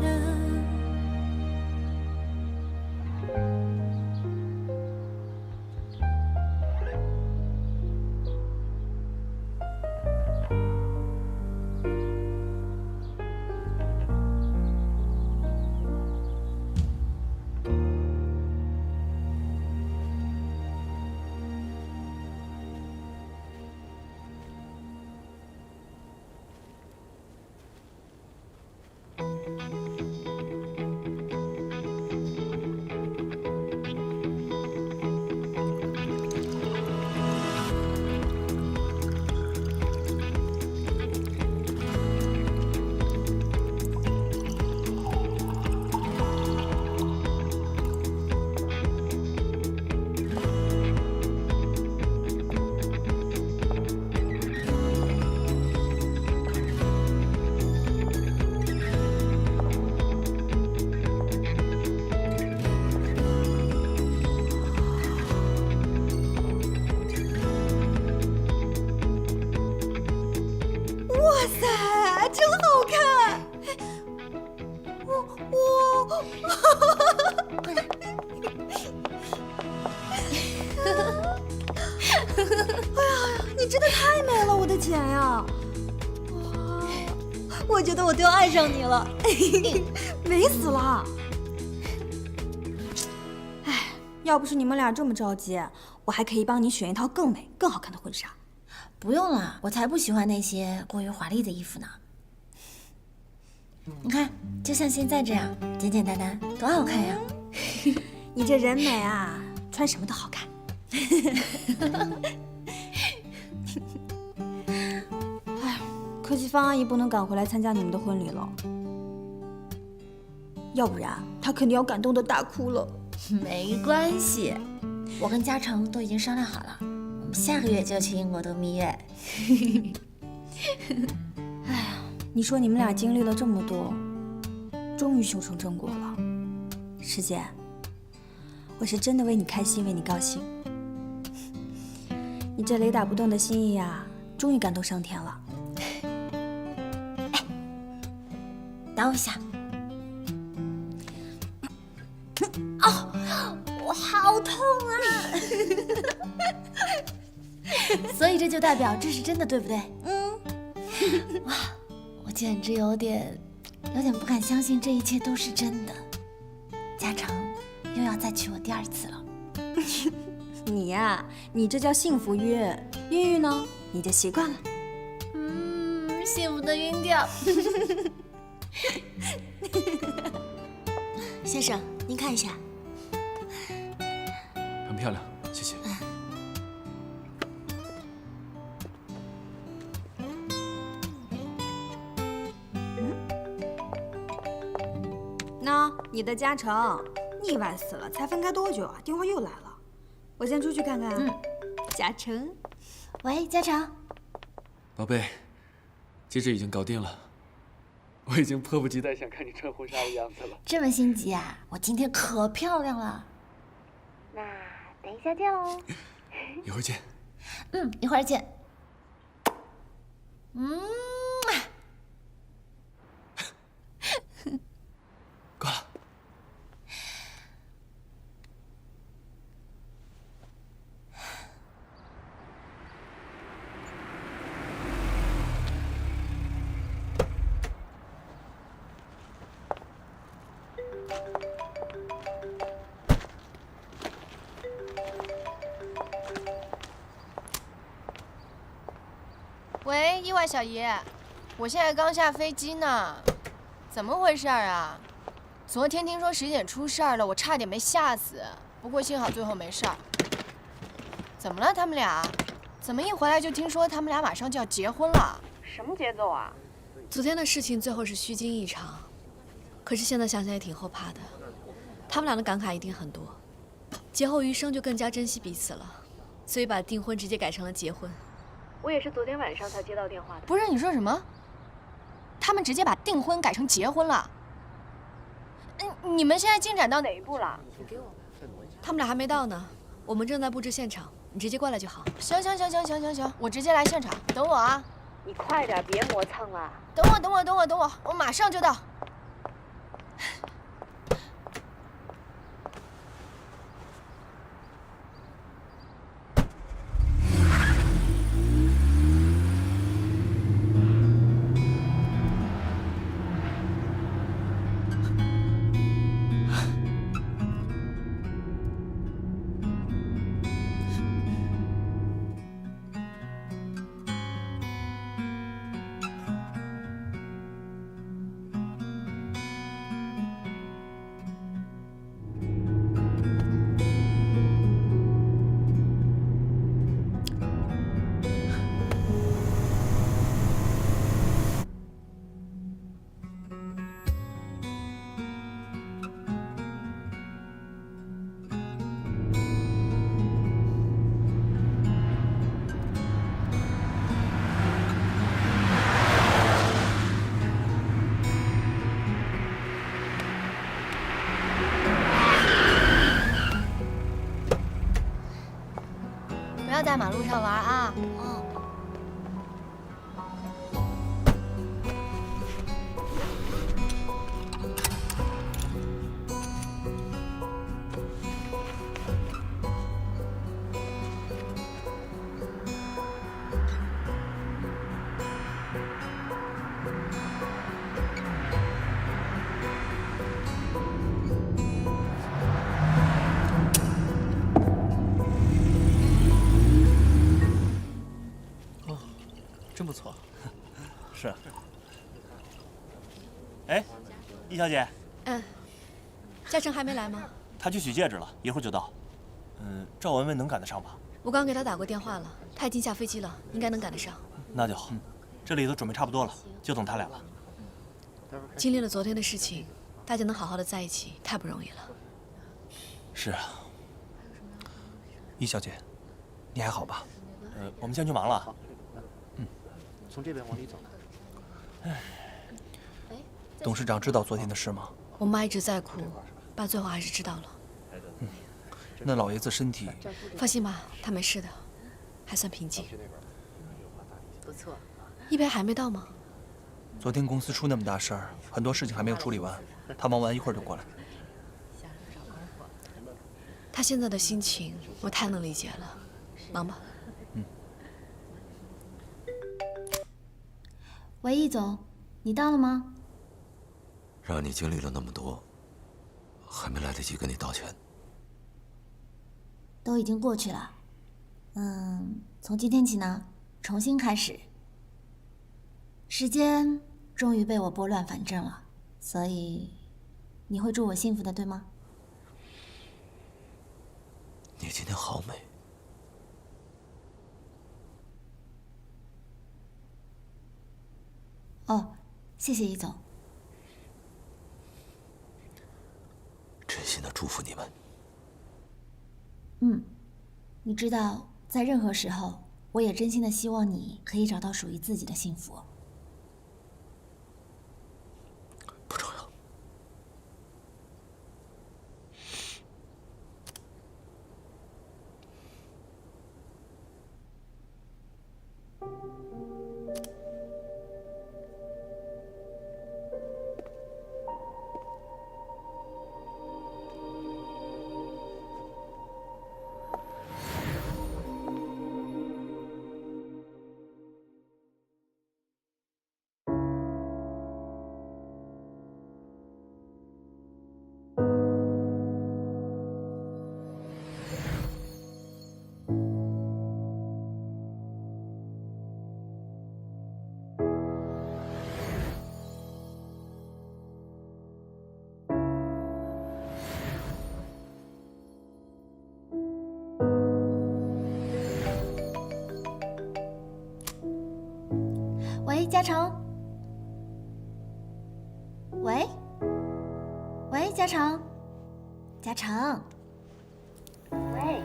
我觉得我都要爱上你了，美死了。哎，要不是你们俩这么着急，我还可以帮你选一套更美、更好看的婚纱。不用了，我才不喜欢那些过于华丽的衣服呢。你看，就像现在这样，简简单单，多好看呀！你这人美啊，穿什么都好看。哎，可惜方阿姨不能赶回来参加你们的婚礼了，要不然她肯定要感动的大哭了。没关系，我跟嘉诚都已经商量好了，我们下个月就去英国度蜜月。哎呀，你说你们俩经历了这么多，终于修成正果了。师姐，我是真的为你开心，为你高兴。你这雷打不动的心意啊，终于感动上天了。哎，等我一下。哦，我好痛啊！所以这就代表这是真的，对不对？哇，我简直有点不敢相信这一切都是真的。嘉诚又要再娶我第2次了。你呀，你这叫幸福晕，晕呢，你就习惯了。幸福的晕掉。先生，您看一下，很漂亮，谢谢。那你的嘉诚，腻歪死了，才分开多久啊？电话又来了，我先出去看看。嘉诚，喂，嘉诚，宝贝，戒指已经搞定了，我已经迫不及待想看你穿婚纱的样子了。这么心急啊？我今天可漂亮了。那等一下见喽。一会儿见。一会儿见。挂了。喂，意外小姨，我现在刚下飞机呢，怎么回事啊？昨天听说10点出事儿了，我差点没吓死，不过幸好最后没事儿。怎么了他们俩？怎么一回来就听说他们俩马上就要结婚了？什么节奏啊？昨天的事情最后是虚惊一场，可是现在想想也挺后怕的。他们俩的感慨一定很多，劫后余生就更加珍惜彼此了，所以把订婚直接改成了结婚。我也是昨天晚上才接到电话的。不是，你说什么？他们直接把订婚改成结婚了？你们现在进展到哪一步了？他们俩还没到呢，我们正在布置现场，你直接过来就好。行，我直接来现场，等我啊！你快点，别磨蹭了。等我，我马上就到。不要在马路上玩啊！错。是。哎，易小姐。嘉诚还没来吗？他去取戒指了，一会儿就到。赵文文能赶得上吧？我刚给他打过电话了，他已经下飞机了，应该能赶得上。那就好，这里都准备差不多了，就等他俩了。经历了昨天的事情，大家能好好的在一起，太不容易了。是啊。易小姐，你还好吧？我们先去忙了。从这边往里走。董事长知道昨天的事吗？我妈一直在哭，爸最后还是知道了。那老爷子身体……放心吧，他没事的，还算平静。不错。一杯还没到吗？昨天公司出那么大事儿，很多事情还没有处理完，他忙完一会儿就过来。他现在的心情我太能理解了，忙吧。喂，易总，你到了吗？让你经历了那么多，还没来得及跟你道歉。都已经过去了。从今天起呢，重新开始。时间终于被我拨乱反正了，所以你会祝我幸福的，对吗？你今天好美。哦，谢谢易总。真心的祝福你们。你知道，在任何时候，我也真心的希望你可以找到属于自己的幸福。不重要。喂，嘉诚。喂，嘉诚，嘉诚。喂。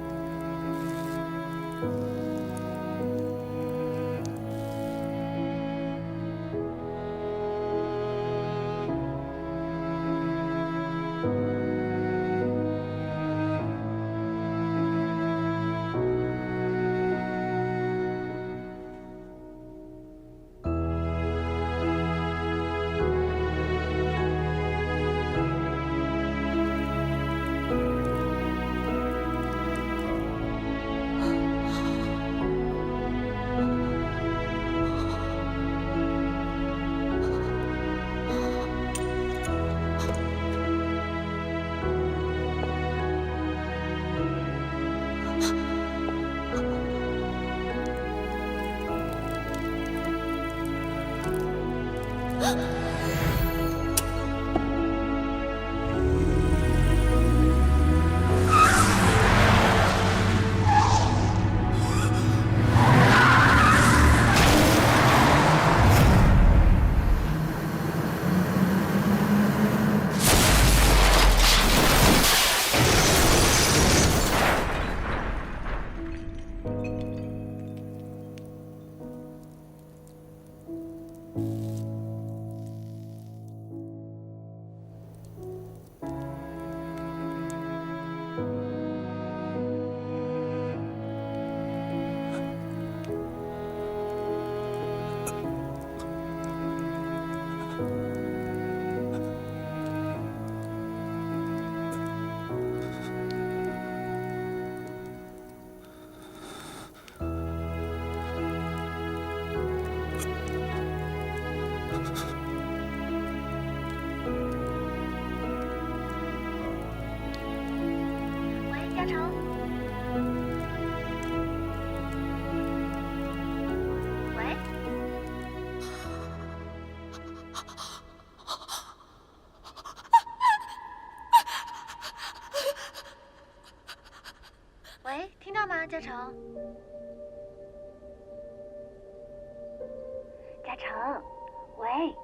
嘉诚，嘉诚，喂。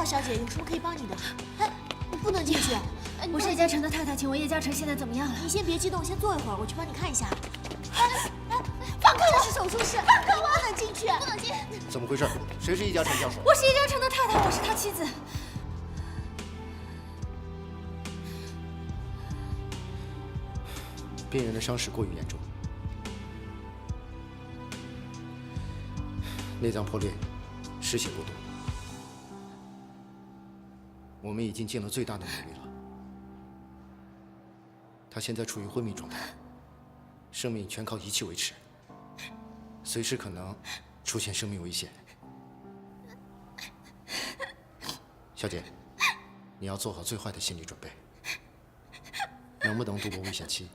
小姐，有什么可以帮你的？哎，你不能进去。我是叶嘉诚的太太，请问叶嘉诚现在怎么样了？你先别激动，先坐一会儿，我去帮你看一下。放开我！这是手术室，放开我！不能进去，不能进。怎么回事？谁是叶嘉诚教授？我是叶嘉诚的太太，我是他妻子。病人的伤势过于严重，内脏破裂，失血过多。我们已经尽了最大的努力了。他现在处于昏迷状态，生命全靠仪器维持，随时可能出现生命危险。小姐，你要做好最坏的心理准备。能不能度过危险期，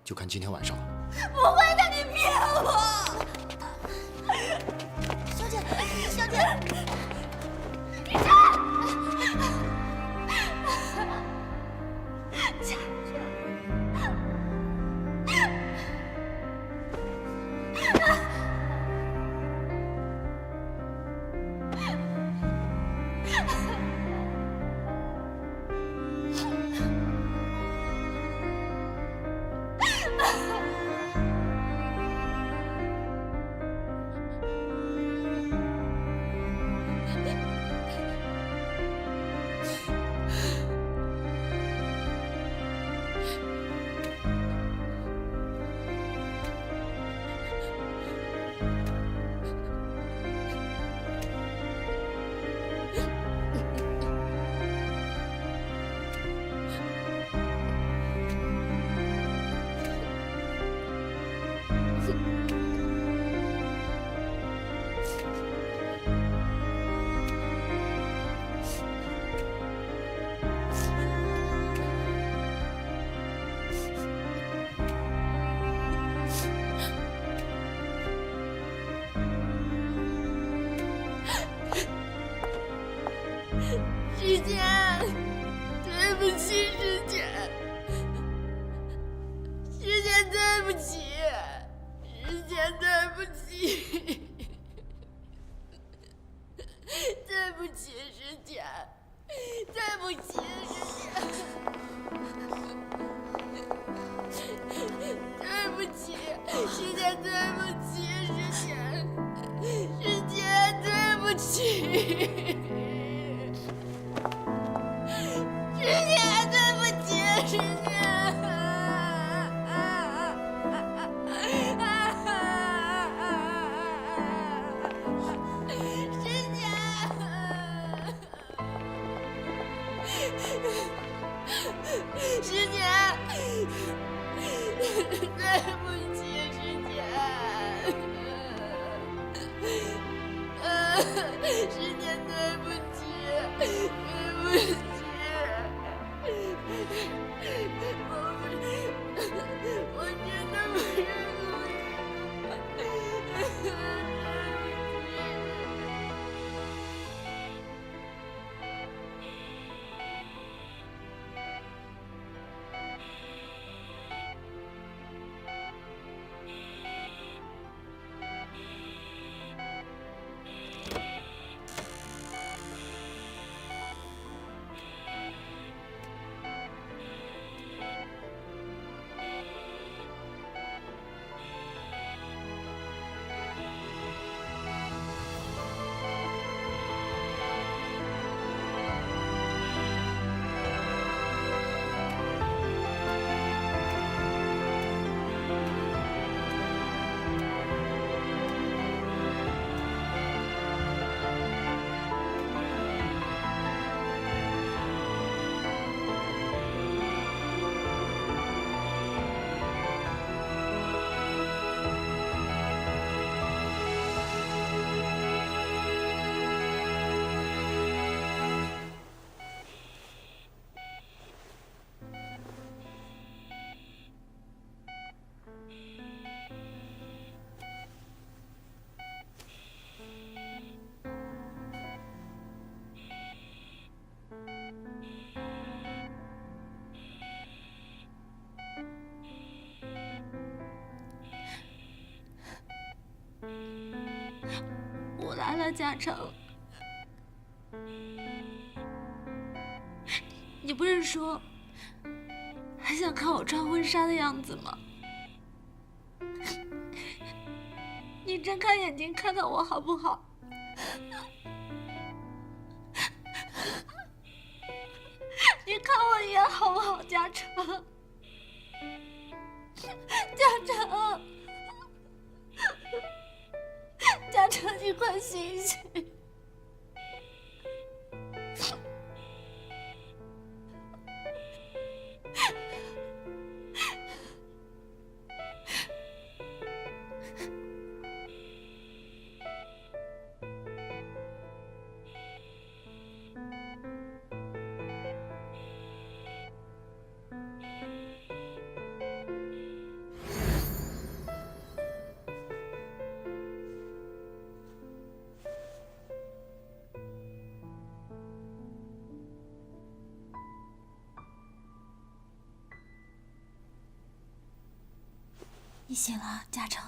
就看今天晚上了。不会的，你骗我！小姐，小姐，李晨，嘉诚。师姐，对不起，师姐，师姐对不起，师姐对不起，对不起，师姐，对不起，师姐，对不起，师姐，对不起，师姐，师姐，对不起。师姐，对不起，师姐。师姐，对不起，师姐。师姐，对不起，对不起。我真的不是故意的。我来了，嘉诚。你不是说还想看我穿婚纱的样子吗？你睁开眼睛看看我好不好？你看我一眼好不好，嘉诚？嘉诚，嘉诚，你快醒醒！你醒了，嘉诚。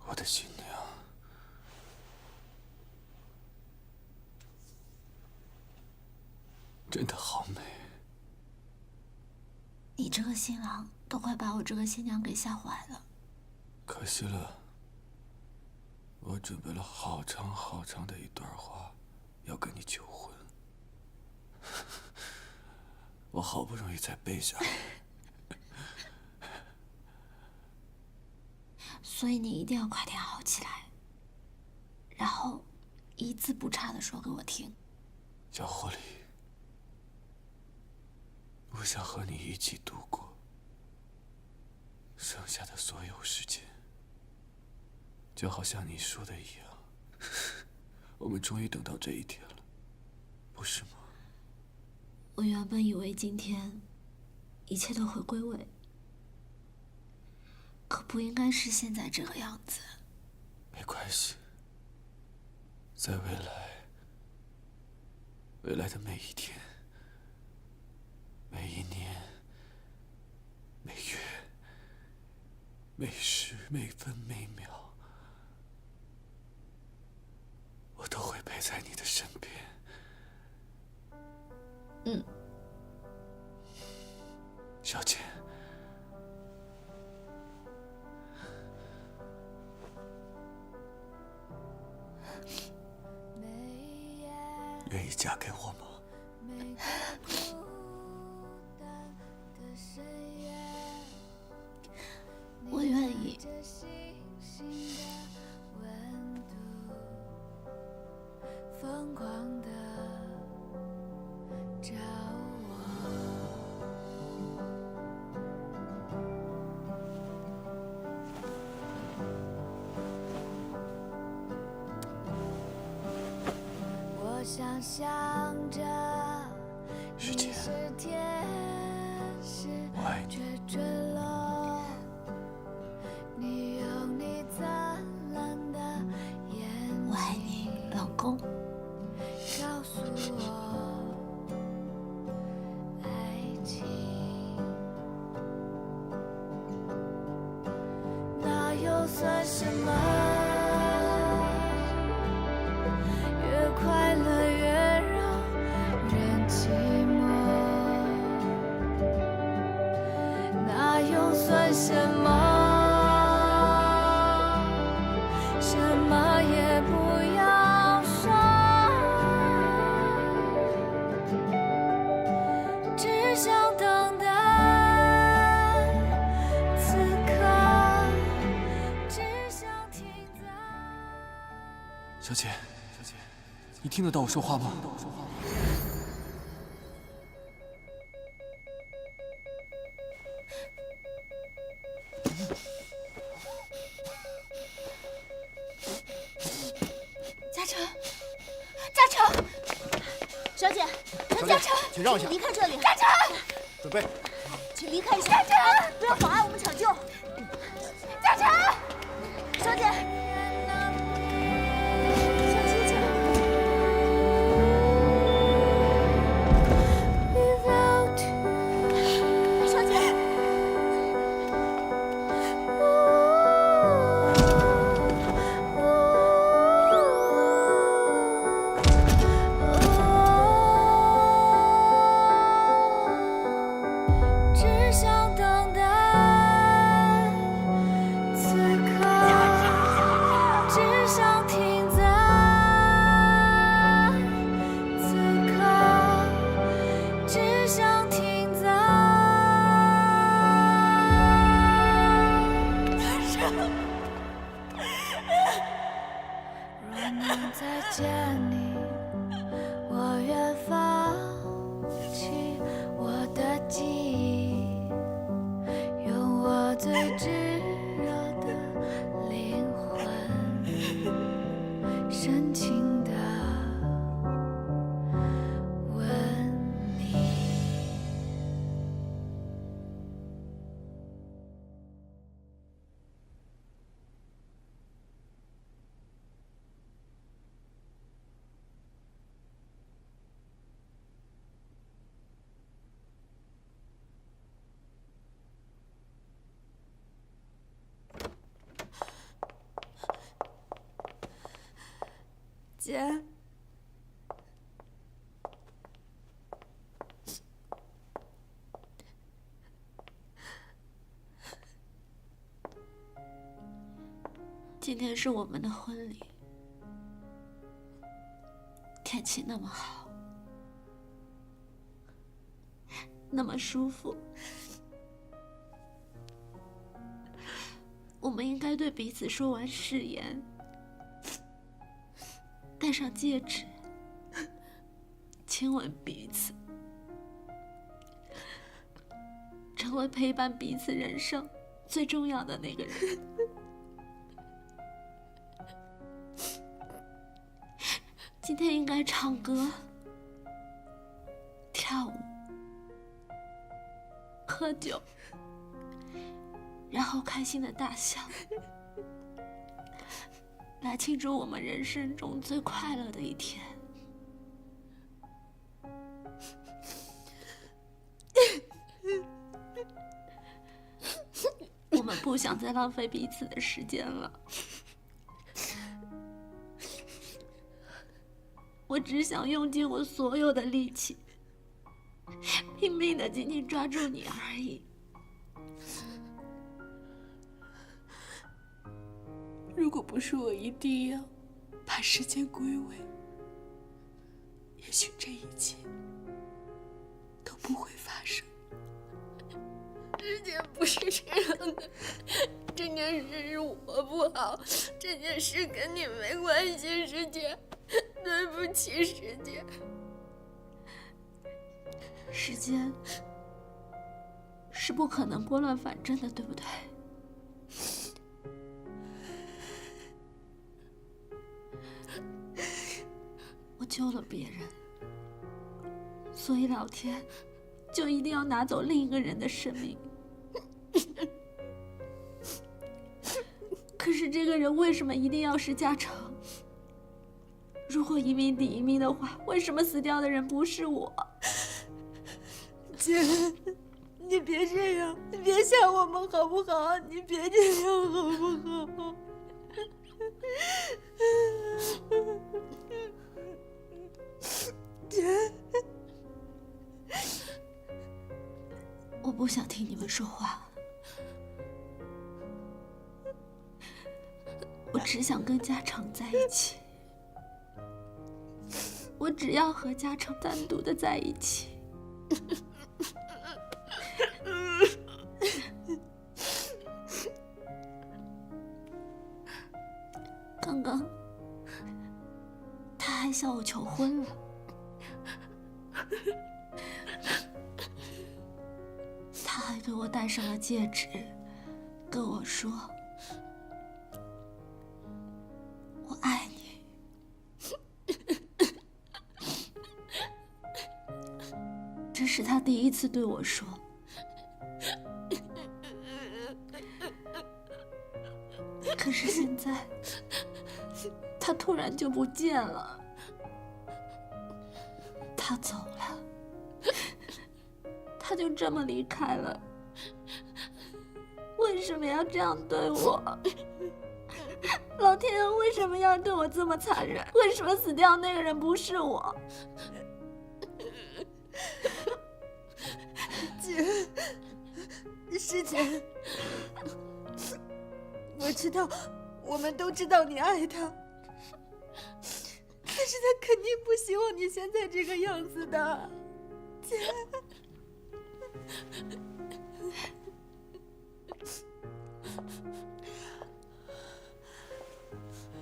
我的新娘，真的好美。你这个新郎都快把我这个新娘给吓坏了。可惜了，我准备了好长好长的一段话，要跟你求婚。我好不容易才背下来。所以你一定要快点好起来，然后一字不差的说给我听。小狐狸，我想和你一起度过剩下的所有时间，就好像你说的一样，我们终于等到这一天了，不是吗？我原本以为今天一切都会归位，可不应该是现在这个样子。没关系，在未来的每一天、每一年、每月、每时、每分、每秒，我都会陪在你的身边。嗯，小姐，愿意嫁给我吗？我愿意。疯狂的找我想象着师姐，我爱你。我爱你，老公。告诉我，爱情那又算什么？越快乐越让人寂寞，那又算什么？什么也不要说，只想等待此刻，只想停在。小姐，你听得到我说话吗？嘉诚，嘉诚，小姐，嘉诚，请让一下，离开这里。嘉诚，准备，请离开一下。嘉诚，不要妨碍我们抢救。嘉诚，小姐，小心点。小姐。只想等待此刻，只想停在此刻，只想停在。若能再见你，我愿放弃我的记忆，用我最炙热的灵魂，深情地吻你。姐，今天是我们的婚礼，天气那么好，那么舒服，我们应该对彼此说完誓言，戴上戒指，亲吻彼此，成为陪伴彼此人生最重要的那个人。今天应该唱歌、跳舞、喝酒，然后开心的大笑，来庆祝我们人生中最快乐的一天。我们不想再浪费彼此的时间了。我只想用尽我所有的力气，拼命的紧紧抓住你而已。如果不是我一定要把时间归位，也许这一切都不会发生。师姐不是这样的，这件事是我不好，这件事跟你没关系，师姐，对对不起，师姐。时间是不可能拨乱反正的，对不对？我救了别人，所以老天就一定要拿走另一个人的生命。可是这个人为什么一定要是嘉诚？如果一命抵一命的话，为什么死掉的人不是我？姐，你别这样，你别想我们好不好？你别这样好不好？姐，我不想听你们说话，我只想跟嘉诚在一起，我只要和嘉诚单独的在一起。刚刚他还向我求婚了，他还给我戴上了戒指，跟我说我爱你。这是他第一次对我说。可是现在他突然就不见了，他走了，他就这么离开了。为什么要这样对我？老天为什么要对我这么残忍？为什么死掉那个人不是我？姐，师姐，我知道，我们都知道你爱他，但是他肯定不希望你现在这个样子的，姐。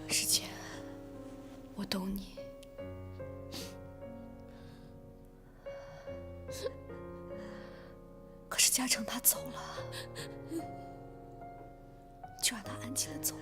师姐，我懂你。可是嘉诚他走了，就让他安静的走吧。